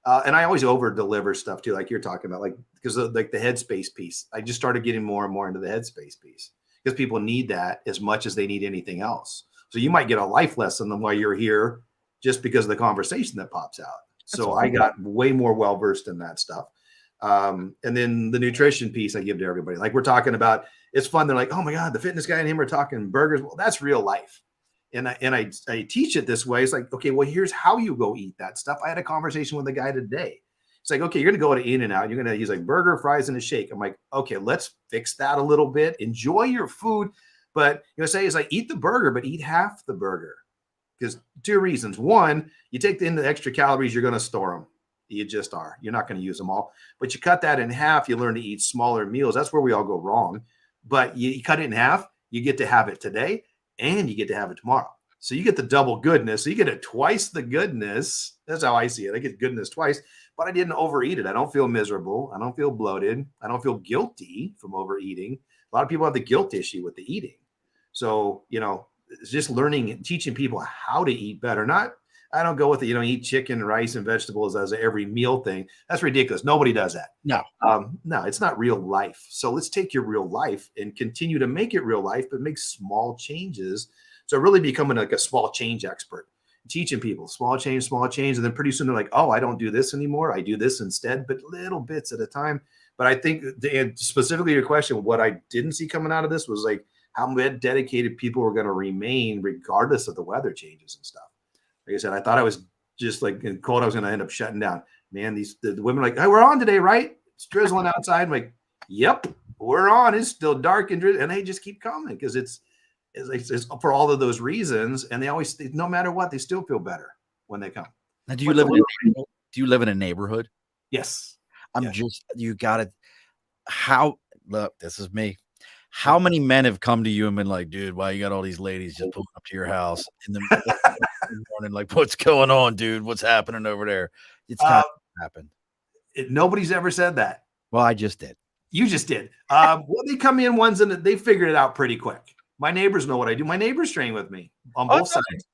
And I always over deliver stuff too, like you're talking about, because of the headspace piece. I just started getting more and more into the headspace piece because people need that as much as they need anything else. So you might get a life lesson while you're here just because of the conversation that pops out. So I got way more well-versed in that stuff. And then the nutrition piece I give to everybody. Like we're talking about, it's fun. They're like, oh my God, the fitness guy and him are talking burgers. Well, that's real life. And I teach it this way. It's like, okay, well, here's how you go eat that stuff. I had a conversation with a guy today. It's like, okay, you're going to go to In-N-Out. He's like burger, fries, and a shake. I'm like, okay, let's fix that a little bit. Enjoy your food. But say it's like, eat the burger, but eat half the burger. Because 2 reasons. One, you take the extra calories, you're going to store them. You just are. You're not going to use them all. But you cut that in half, you learn to eat smaller meals. That's where we all go wrong. But you cut it in half, you get to have it today, and you get to have it tomorrow. So you get the double goodness. So you get it twice the goodness. That's how I see it. I get goodness twice, but I didn't overeat it. I don't feel miserable. I don't feel bloated. I don't feel guilty from overeating. A lot of people have the guilt issue with the eating. So, it's just learning and teaching people how to eat better. I don't go with it, eat chicken, rice, and vegetables as every meal thing. That's ridiculous. Nobody does that. No. No, it's not real life. So let's take your real life and continue to make it real life, but make small changes. So really becoming like a small change expert, teaching people small change. And then pretty soon they're like, oh, I don't do this anymore. I do this instead, but little bits at a time. But I think specifically your question, what I didn't see coming out of this was like how dedicated people were going to remain regardless of the weather changes and stuff. Like I said, I thought I was just like in cold. I was going to end up shutting down. Man, the women are like, hey, we're on today, right? It's drizzling outside. I'm like, yep, we're on. It's still dark and drizzling. And they just keep coming because it's for all of those reasons. And they always, no matter what, they still feel better when they come. Now, do you live in a neighborhood? Yes. You got to, look, this is me. How many men have come to you and been like, dude, why you got all these ladies just pulling up to your house in the morning? Like, what's going on, dude? What's happening over there? It's kind of happened. Nobody's ever said that. Well, I just did. You just did. Well, they come in ones and they figured it out pretty quick. My neighbors know what I do. My neighbors train with me on both sides.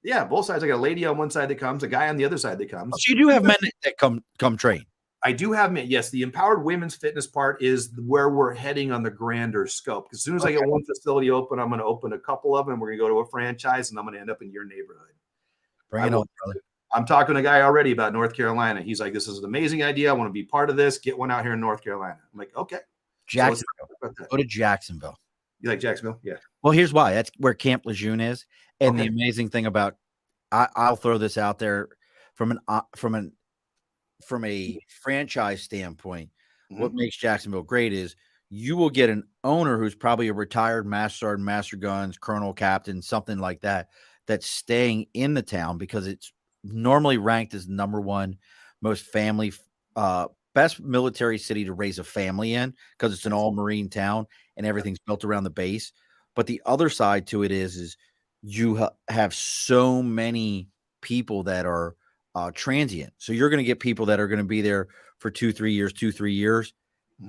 Yeah, both sides. I got a lady on one side that comes, a guy on the other side that comes. So you do have men that come train. I do have men. Yes, the empowered women's fitness part is where we're heading on the grander scope. As soon as I get one facility open, I'm going to open a couple of them. We're going to go to a franchise, and I'm going to end up in your neighborhood. Bring it on, brother. I'm talking to a guy already about North Carolina. He's like, this is an amazing idea. I want to be part of this. Get one out here in North Carolina. I'm like, okay. Jacksonville. Go to Jacksonville. You like Jacksonville? Yeah. Well, here's why. That's where Camp Lejeune is. And the amazing thing about, I'll throw this out there from a franchise standpoint, what makes Jacksonville great is you will get an owner who's probably a retired master sergeant, master guns, colonel, captain, something like that that's staying in the town because it's normally ranked as #1 most family, best military city to raise a family in because it's an all Marine town and everything's built around the base. But the other side to it is you have so many people that are transient. So you're going to get people that are going to be there for 2-3 years,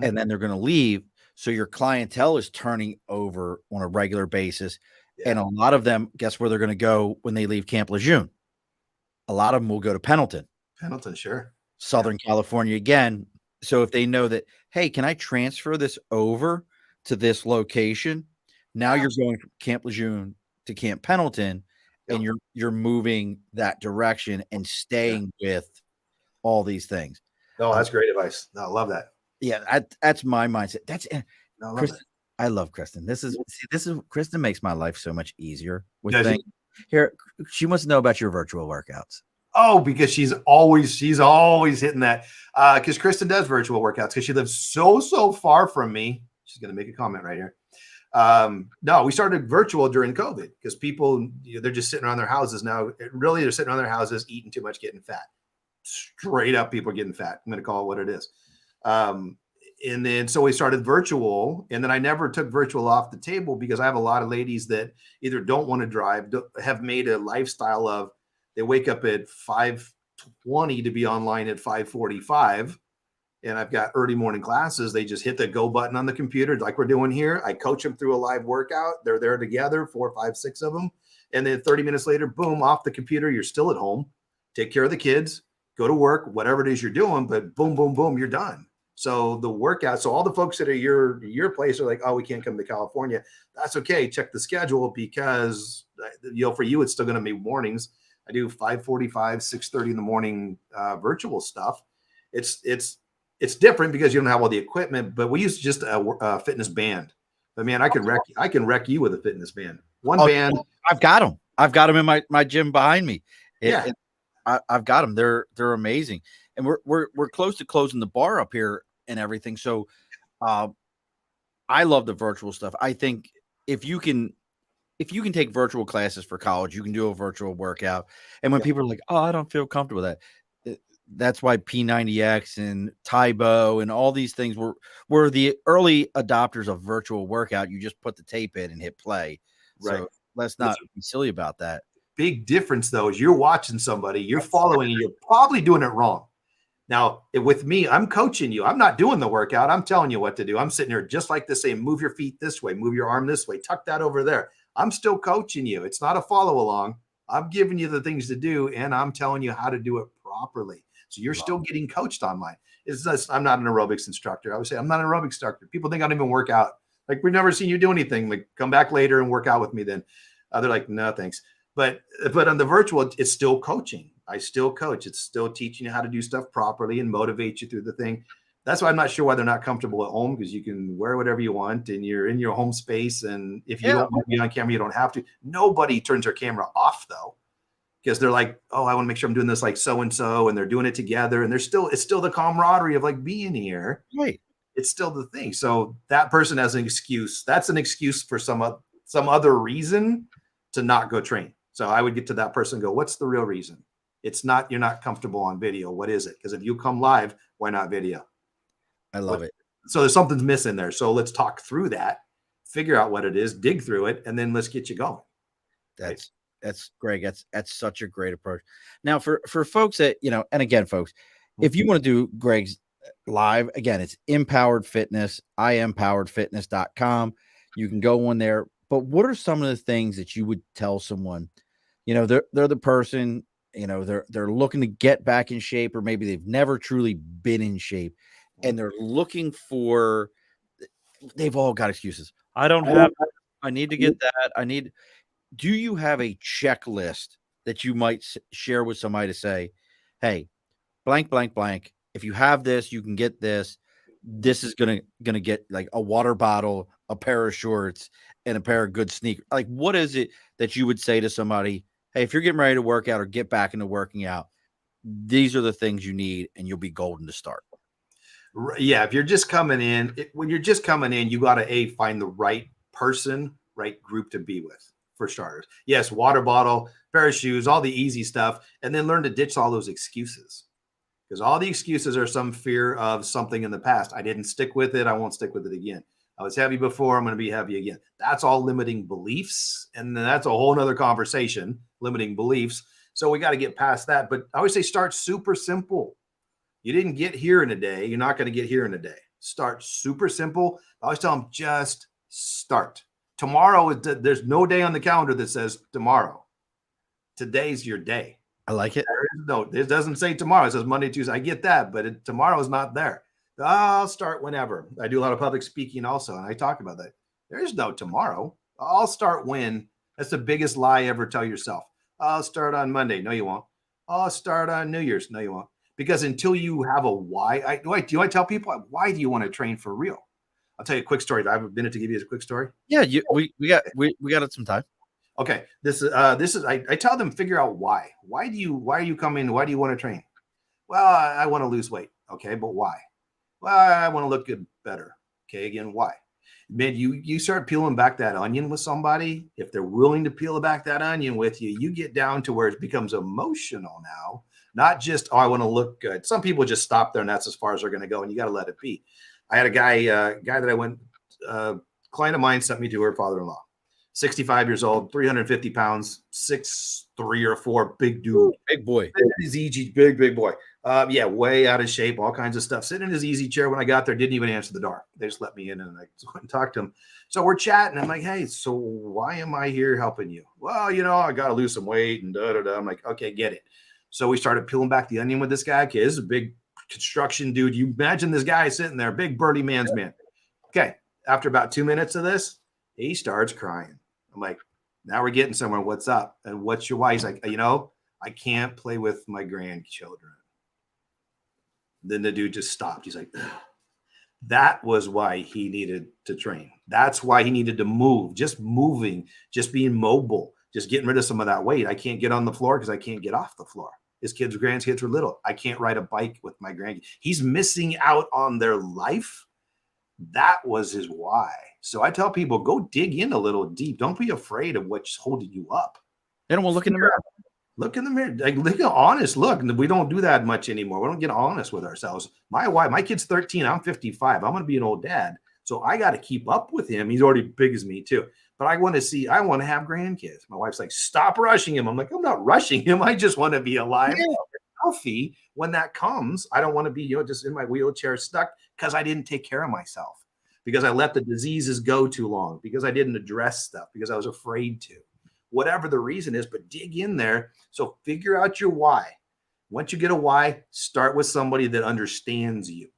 and then they're going to leave. So your clientele is turning over on a regular basis. And a lot of them, guess where they're going to go when they leave Camp Lejeune? A lot of them will go to Pendleton. Pendleton, sure. Southern California again. So if they know that, hey, can I transfer this over to this location? Now you're going from Camp Lejeune to Camp Pendleton, and you're moving that direction and staying with all these things. Oh, that's great advice. No, I love that. Yeah, that's my mindset. That's No, Kristen. I love Kristen. This is Kristen makes my life so much easier with things. Here, she wants to know about your virtual workouts. Oh, because she's always hitting that. Because Kristen does virtual workouts because she lives so far from me. She's gonna make a comment right here. No, we started virtual during COVID because people, they're just sitting around their houses now. Really, they're sitting around their houses, eating too much, getting fat. Straight up, people are getting fat. I'm gonna call it what it is. And then so we started virtual, and then I never took virtual off the table because I have a lot of ladies that either don't want to drive, have made a lifestyle of they wake up at 5:20 to be online at 5:45. And I've got early morning classes. They just hit the go button on the computer like we're doing here. I coach them through a live workout. They're there together, 4, 5, 6 of them. And then 30 minutes later, boom, off the computer. You're still at home. Take care of the kids, go to work, whatever it is you're doing, but boom, boom, boom, you're done. So the workout, so all the folks that are your place are like, oh, we can't come to California. That's okay. Check the schedule because, for you, it's still going to be mornings. I do 5:45, 6:30 in the morning virtual stuff. It's different because you don't have all the equipment, but we use just a fitness band. But man, I can wreck you with a fitness band. Band. I've got them. I've got them in my gym behind me. I've got them. They're amazing. And we're close to closing the bar up here and everything. So I love the virtual stuff. I think if you can take virtual classes for college, you can do a virtual workout. And when people are like, oh, I don't feel comfortable with that. That's why P90X and Tybo and all these things were the early adopters of virtual workout. You just put the tape in and hit play. Right. So let's not be silly about that. Big difference, though, is you're watching somebody, you're following, and you're probably doing it wrong. Now, with me, I'm coaching you. I'm not doing the workout. I'm telling you what to do. I'm sitting here just like this, saying, move your feet this way, move your arm this way, tuck that over there. I'm still coaching you. It's not a follow along. I'm giving you the things to do, and I'm telling you how to do it properly. So you're still getting coached online. I'm not an aerobics instructor. I would say I'm not an aerobics instructor. People think I don't even work out. Like, we've never seen you do anything. Like, come back later and work out with me then. They're like, no, thanks. But on the virtual, it's still coaching. I still coach. It's still teaching you how to do stuff properly and motivate you through the thing. That's why I'm not sure why they're not comfortable at home, because you can wear whatever you want and you're in your home space. And if you don't want to be on camera, you don't have to. Nobody turns their camera off, though, because they're like, oh, I want to make sure I'm doing this like so-and-so, and they're doing it together. And it's still the camaraderie of like being here. Right. It's still the thing. So that person has an excuse. That's an excuse for some other reason to not go train. So I would get to that person and go, what's the real reason? It's not, you're not comfortable on video. What is it? Because if you come live, why not video? I love it. So there's something's missing there. So let's talk through that, figure out what it is, dig through it, and then let's get you going. That's Greg. That's such a great approach. Now for folks that, and again, folks, if you want to do Greg's live, again, it's Empowered Fitness, IEmpoweredFitness.com. You can go on there. But what are some of the things that you would tell someone, they're the person, they're looking to get back in shape, or maybe they've never truly been in shape, and they're looking for, they've all got excuses. I don't have, I need to get that. Do you have a checklist that you might share with somebody to say, hey, blank, blank, blank. If you have this, you can get this. This is gonna get like a water bottle, a pair of shorts, and a pair of good sneakers. Like, what is it that you would say to somebody? Hey, if you're getting ready to work out or get back into working out, these are the things you need, and you'll be golden to start. Yeah, if you're just coming in, when you're just coming in, you got to find the right person, right group to be with. for starters. Yes, water bottle, pair of shoes, all the easy stuff, and then learn to ditch all those excuses. Because all the excuses are some fear of something in the past. I didn't stick with it. I won't stick with it again. I was heavy before. I'm going to be heavy again. That's all limiting beliefs. And that's a whole nother conversation, limiting beliefs. So we got to get past that. But I always say start super simple. You didn't get here in a day. You're not going to get here in a day. Start super simple. I always tell them just start. Tomorrow, there's no day on the calendar that says tomorrow. Today's your day. I like it. No, it doesn't say tomorrow. It says Monday, Tuesday. I get that, but tomorrow is not there. I'll start whenever. I do a lot of public speaking also, and I talk about that. There is no tomorrow. I'll start when. That's the biggest lie ever tell yourself. I'll start on Monday. No, you won't. I'll start on New Year's. No, you won't. Because until you have a why, do I tell people, why do you want to train for real? I'll tell you a quick story. Do I have a minute to give you a quick story? Yeah, we got some time. Okay. This is I tell them figure out why. Why are you coming? Why do you want to train? Well, I want to lose weight. Okay, but why? Well, I want to look good better. Okay, again, why? Man, you start peeling back that onion with somebody. If they're willing to peel back that onion with you, you get down to where it becomes emotional now, not just, oh, I want to look good. Some people just stop there and that's as far as they're going to go, and you got to let it be. I had a guy that I went, client of mine sent me to her father-in-law, 65 years old, 350 pounds, 6'3" or 4", big dude. Big boy. He's easy, big boy. Yeah, way out of shape, all kinds of stuff. Sitting in his easy chair when I got there, didn't even answer the door. They just let me in and I went and talked to him. So we're chatting. I'm like, hey, so why am I here helping you? Well, I got to lose some weight and da-da-da. I'm like, okay, get it. So we started peeling back the onion with this guy. Okay, this is a big construction dude. You imagine this guy sitting there, big burly man's man. Okay, after about 2 minutes of this, he starts crying. I'm like, now we're getting somewhere. What's up? And what's your why? He's like, I can't play with my grandchildren. Then the dude just stopped. He's like, ugh. That was why he needed to train. That's why he needed to move. Just moving, just being mobile, just getting rid of some of that weight. I can't get on the floor because I can't get off the floor. His grandkids were little. I can't ride a bike with my grandkids. He's missing out on their life. That was his why. So I tell people, go dig in a little deep. Don't be afraid of what's holding you up. They don't want to look in the mirror. Look in the mirror. Like, look at honest look. We don't do that much anymore. We don't get honest with ourselves. My wife, my kid's 13. I'm 55. I'm going to be an old dad. So I got to keep up with him. He's already big as me too. But I want to have grandkids. My wife's like, stop rushing him. I'm like, I'm not rushing him. I just want to be alive, healthy. When that comes, I don't want to be, just in my wheelchair stuck because I didn't take care of myself, because I let the diseases go too long, because I didn't address stuff, because I was afraid to. Whatever the reason is, but dig in there. So figure out your why. Once you get a why, start with somebody that understands you.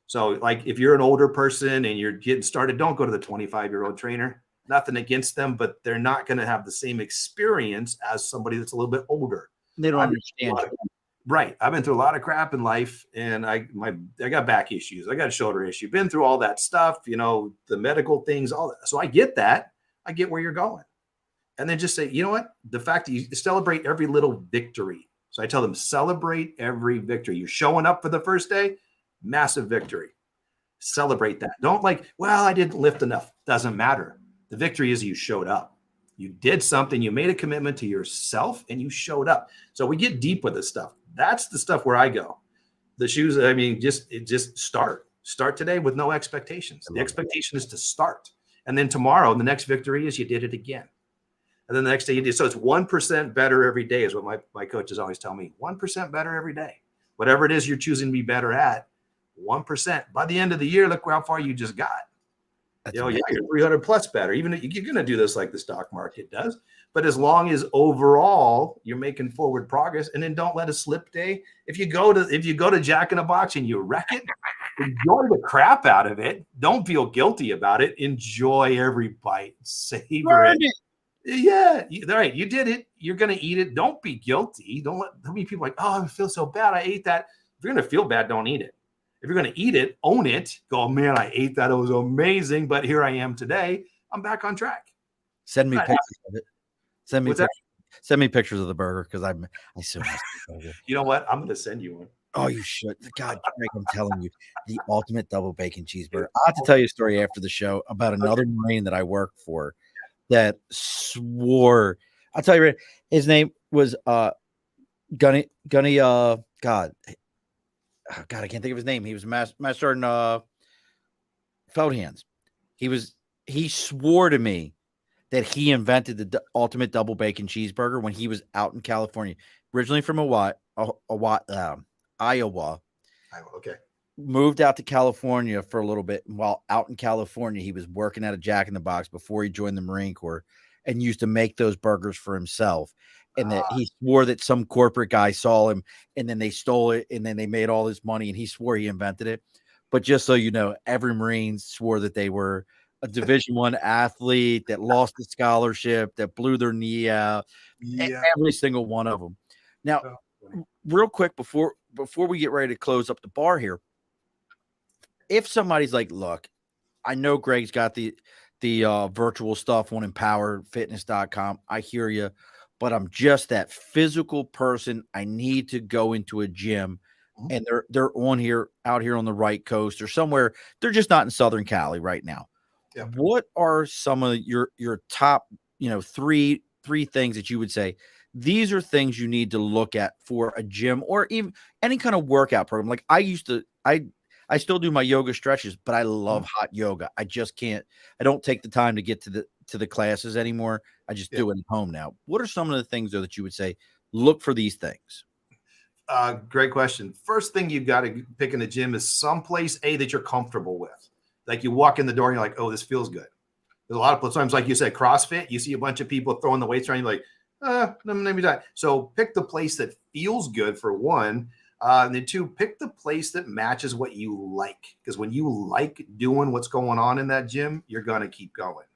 So like if you're an older person and you're getting started, don't go to the 25-year-old trainer. Nothing against them, but they're not going to have the same experience as somebody that's a little bit older. They don't understand you. Right. I've been through a lot of crap in life, and I got back issues. I got a shoulder issue. Been through all that stuff, the medical things, all that. So I get that. I get where you're going. And then just say, you know what? The fact that you celebrate every little victory. So I tell them, celebrate every victory. You're showing up for the first day, massive victory. Celebrate that. Don't like, well, I didn't lift enough. Doesn't matter. The victory is you showed up. You did something. You made a commitment to yourself and you showed up. So we get deep with this stuff. That's the stuff where I go. The shoes, just start. Start today with no expectations. The expectation is to start. And then tomorrow, the next victory is you did it again. And then the next day you did. So it's 1% better every day is what my coaches always tell me. 1% better every day. Whatever it is you're choosing to be better at, 1%. By the end of the year, look how far you just got. You're 300 plus better. Even if you're going to do this like the stock market does. But as long as overall you're making forward progress, and then don't let a slip day. If you go to Jack in a Box and you wreck it, enjoy the crap out of it. Don't feel guilty about it. Enjoy every bite. Savor it. Yeah, right. You did it. You're going to eat it. Don't be guilty. Don't let how many people like, oh, I feel so bad. I ate that. If you're going to feel bad, don't eat it. If you're going to eat it, own it. Go, oh, man, I ate that. It was amazing. But here I am today. I'm back on track. Send me pictures of it. Send me pictures of the burger because I so miss the burger. You know what? I'm going to send you one. Oh, you should. God, Greg, I'm telling you, the ultimate double bacon cheeseburger. I have to tell you a story after the show about another Marine that I work for. that swore. I'll tell you, his name was Gunny. God, I can't think of his name. He was master in felt hands. He swore to me that he invented the ultimate double bacon cheeseburger when he was out in California, originally from Iowa. Okay. Moved out to California for a little bit. And while out in California, he was working at a Jack in the Box before he joined the Marine Corps and used to make those burgers for himself. And that he swore that some corporate guy saw him and then they stole it and then they made all this money and he swore he invented it. But just so you know, every Marine swore that they were a Division I athlete that lost the scholarship, that blew their knee out. Yeah. Every single one of them. Now, real quick before we get ready to close up the bar here, if somebody's like, look, I know Greg's got the virtual stuff on empoweredfitness.com. I hear you, but I'm just that physical person. I need to go into a gym and they're out here on the right coast or somewhere. They're just not in Southern Cali right now. Yep. What are some of your top, three things that you would say these are things you need to look at for a gym or even any kind of workout program? Like I still do my yoga stretches, but I love hot yoga. I just can't. I don't take the time to get to the classes anymore. I just do it at home now. What are some of the things though that you would say look for these things? Great question. First thing you got to pick in the gym is someplace that you're comfortable with. Like you walk in the door and you're like, oh, this feels good. There's a lot of times, like you said, CrossFit. You see a bunch of people throwing the weights around. You're like, maybe not. So pick the place that feels good for one. And then two, pick the place that matches what you like. Because when you like doing what's going on in that gym, you're going to keep going.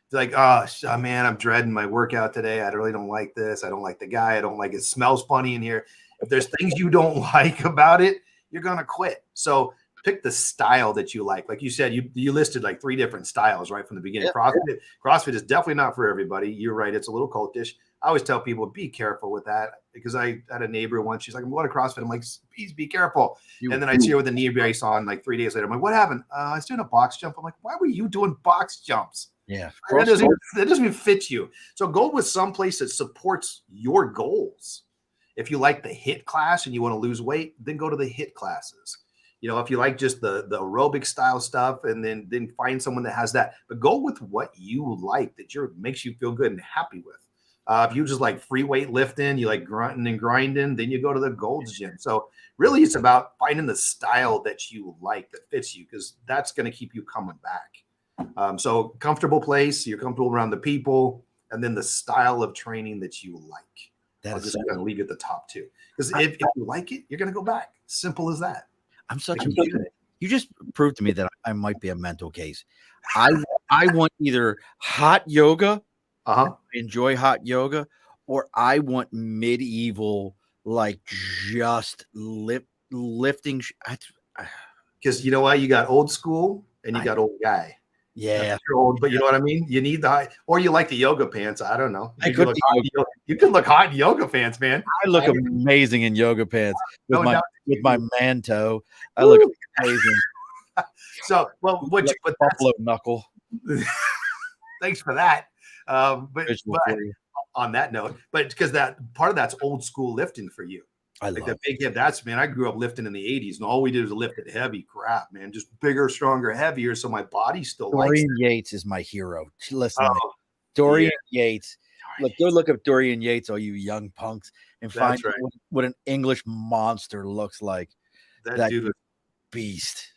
It's like, oh, man, I'm dreading my workout today. I really don't like this. I don't like the guy. I don't like it. It smells funny in here. If there's things you don't like about it, you're going to quit. So pick the style that you like. Like you said, you listed like 3 different styles right from the beginning. Yeah. CrossFit is definitely not for everybody. You're right. It's a little cultish. I always tell people, be careful with that, because I had a neighbor once. She's like, I'm going to CrossFit. I'm like, please be careful. And then I see her with a knee brace on like 3 days later. I'm like, what happened? I was doing a box jump. I'm like, why were you doing box jumps? Yeah. That doesn't even fit you. So go with some place that supports your goals. If you like the HIIT class and you want to lose weight, then go to the HIIT classes. If you like just the aerobic style stuff, and then find someone that has that. But go with what you like that makes you feel good and happy with. If you just like free weight lifting, you like grunting and grinding, then you go to the Gold's Gym. So really it's about finding the style that you like that fits you, because that's going to keep you coming back. So comfortable place, you're comfortable around the people, and then the style of training that you like. I'll just kind of leave you at the top 2. Because if you like it, you're going to go back. Simple as that. You just proved to me that I might be a mental case. I want either hot yoga. I enjoy hot yoga, or I want medieval, like just lifting. Because you know what? You got old school and you got old guy. Yeah. You're old, but you know what I mean? You need the high, or you like the yoga pants. I don't know. You can look hot in yoga pants, man. I look amazing in yoga pants with my manto. I look amazing. So, well, but buffalo knuckle. Thanks for that. But on that note, but because that part of that's old school lifting for you. I like that big hip. Man, I grew up lifting in the 80s, and all we did was lift it heavy. Crap, man, just bigger, stronger, heavier. So my body still Dorian Yates is my hero. Listen, Dorian Yates. Go look up Dorian Yates, all you young punks, and find what an English monster looks like. That dude was beast.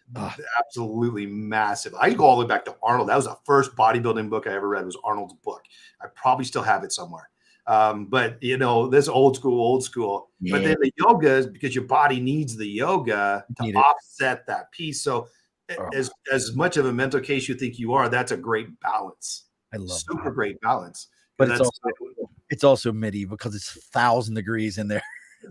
Absolutely massive. I go all the way back to Arnold. That was the first bodybuilding book I ever read, was Arnold's book. I probably still have it somewhere. But this old school. Yeah. But then the yoga is because your body needs the yoga to offset that piece. So as much of a mental case you think you are, that's a great balance. I love super great balance. But it's also medieval because it's 1,000 degrees in there.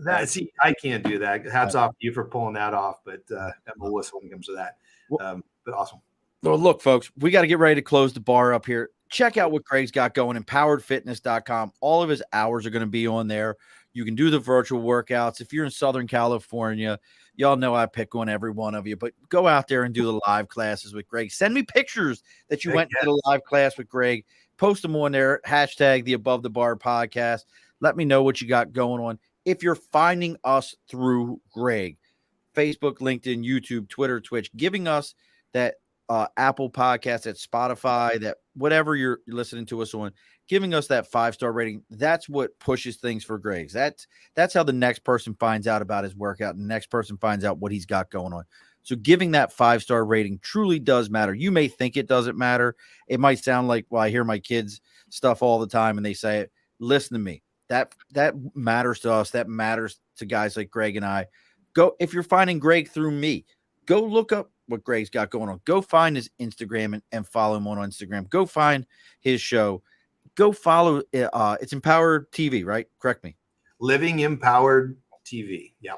I can't do that. Hats off to you for pulling that off, but I'm a wuss when it comes to that. But awesome. Well, look, folks, we got to get ready to close the bar up here. Check out what Greg's got going, empoweredfitness.com. All of his hours are going to be on there. You can do the virtual workouts. If you're in Southern California, y'all know I pick on every one of you, but go out there and do the live classes with Greg. Send me pictures that you went to the live class with Greg. Post them on there. Hashtag the Above the Bar podcast. Let me know what you got going on. If you're finding us through Greg, Facebook, LinkedIn, YouTube, Twitter, Twitch, giving us that Apple podcast, that Spotify, that whatever you're listening to us on, giving us that 5-star rating, that's what pushes things for Greg's. That's how the next person finds out about his workout, and the next person finds out what he's got going on. So giving that 5-star rating truly does matter. You may think it doesn't matter. It might sound like, well, I hear my kids stuff all the time and they say it. Listen to me. That matters to us. That matters to guys like Greg and I. Go, if you're finding Greg through me, go look up what Greg's got going on. Go find his Instagram and follow him on Instagram. Go find his show. Go follow it's Empowered TV, right? Correct me. Living Empowered TV. Yeah.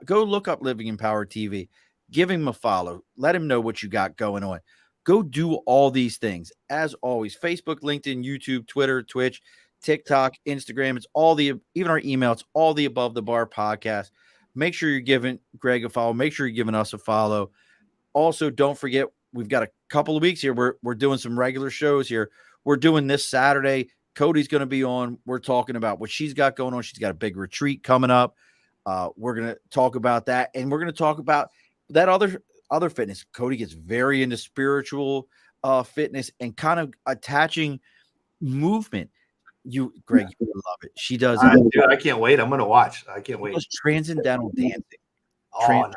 Go look up Living Empowered TV. Give him a follow. Let him know what you got going on. Go do all these things. As always, Facebook, LinkedIn, YouTube, Twitter, Twitch, TikTok, Instagram. It's all even our email. It's all the Above the Bar podcast. Make sure you're giving Greg a follow. Make sure you're giving us a follow. Also, don't forget, we've got a couple of weeks here. We're doing some regular shows here. We're doing this Saturday. Cody's going to be on. We're talking about what she's got going on. She's got a big retreat coming up. We're going to talk about that. And we're going to talk about that other fitness. Cody gets very into spiritual fitness and kind of attaching movement. Greg, you would love it. She does. Dude, I can't wait. I'm going to watch. I can't wait. Transcendental dancing. Nice.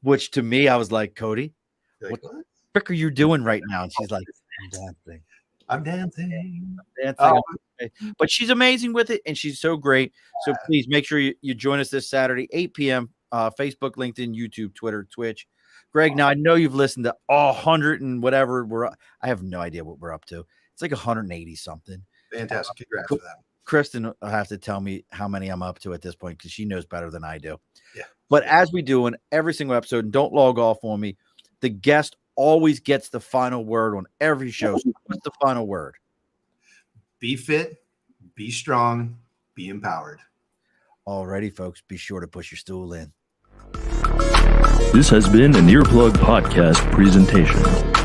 Which to me, I was like, Cody, what the frick are you doing right now? And she's like, I'm dancing. But she's amazing with it, and she's so great. So please make sure you join us this Saturday, 8 p.m. Facebook, LinkedIn, YouTube, Twitter, Twitch. Greg, now I know you've listened to 100 and whatever. I have no idea what we're up to. It's like 180 something. Fantastic. Congrats for that. Kristen will have to tell me how many I'm up to at this point because she knows better than I do. Yeah. But as we do in every single episode, and don't log off on me, the guest always gets the final word on every show. So what's the final word? Be fit, be strong, be empowered. Alrighty, folks, be sure to push your stool in. This has been an Earplug Podcast presentation.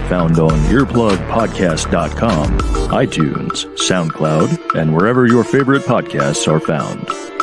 Found on earplugpodcast.com, iTunes, SoundCloud, and wherever your favorite podcasts are found.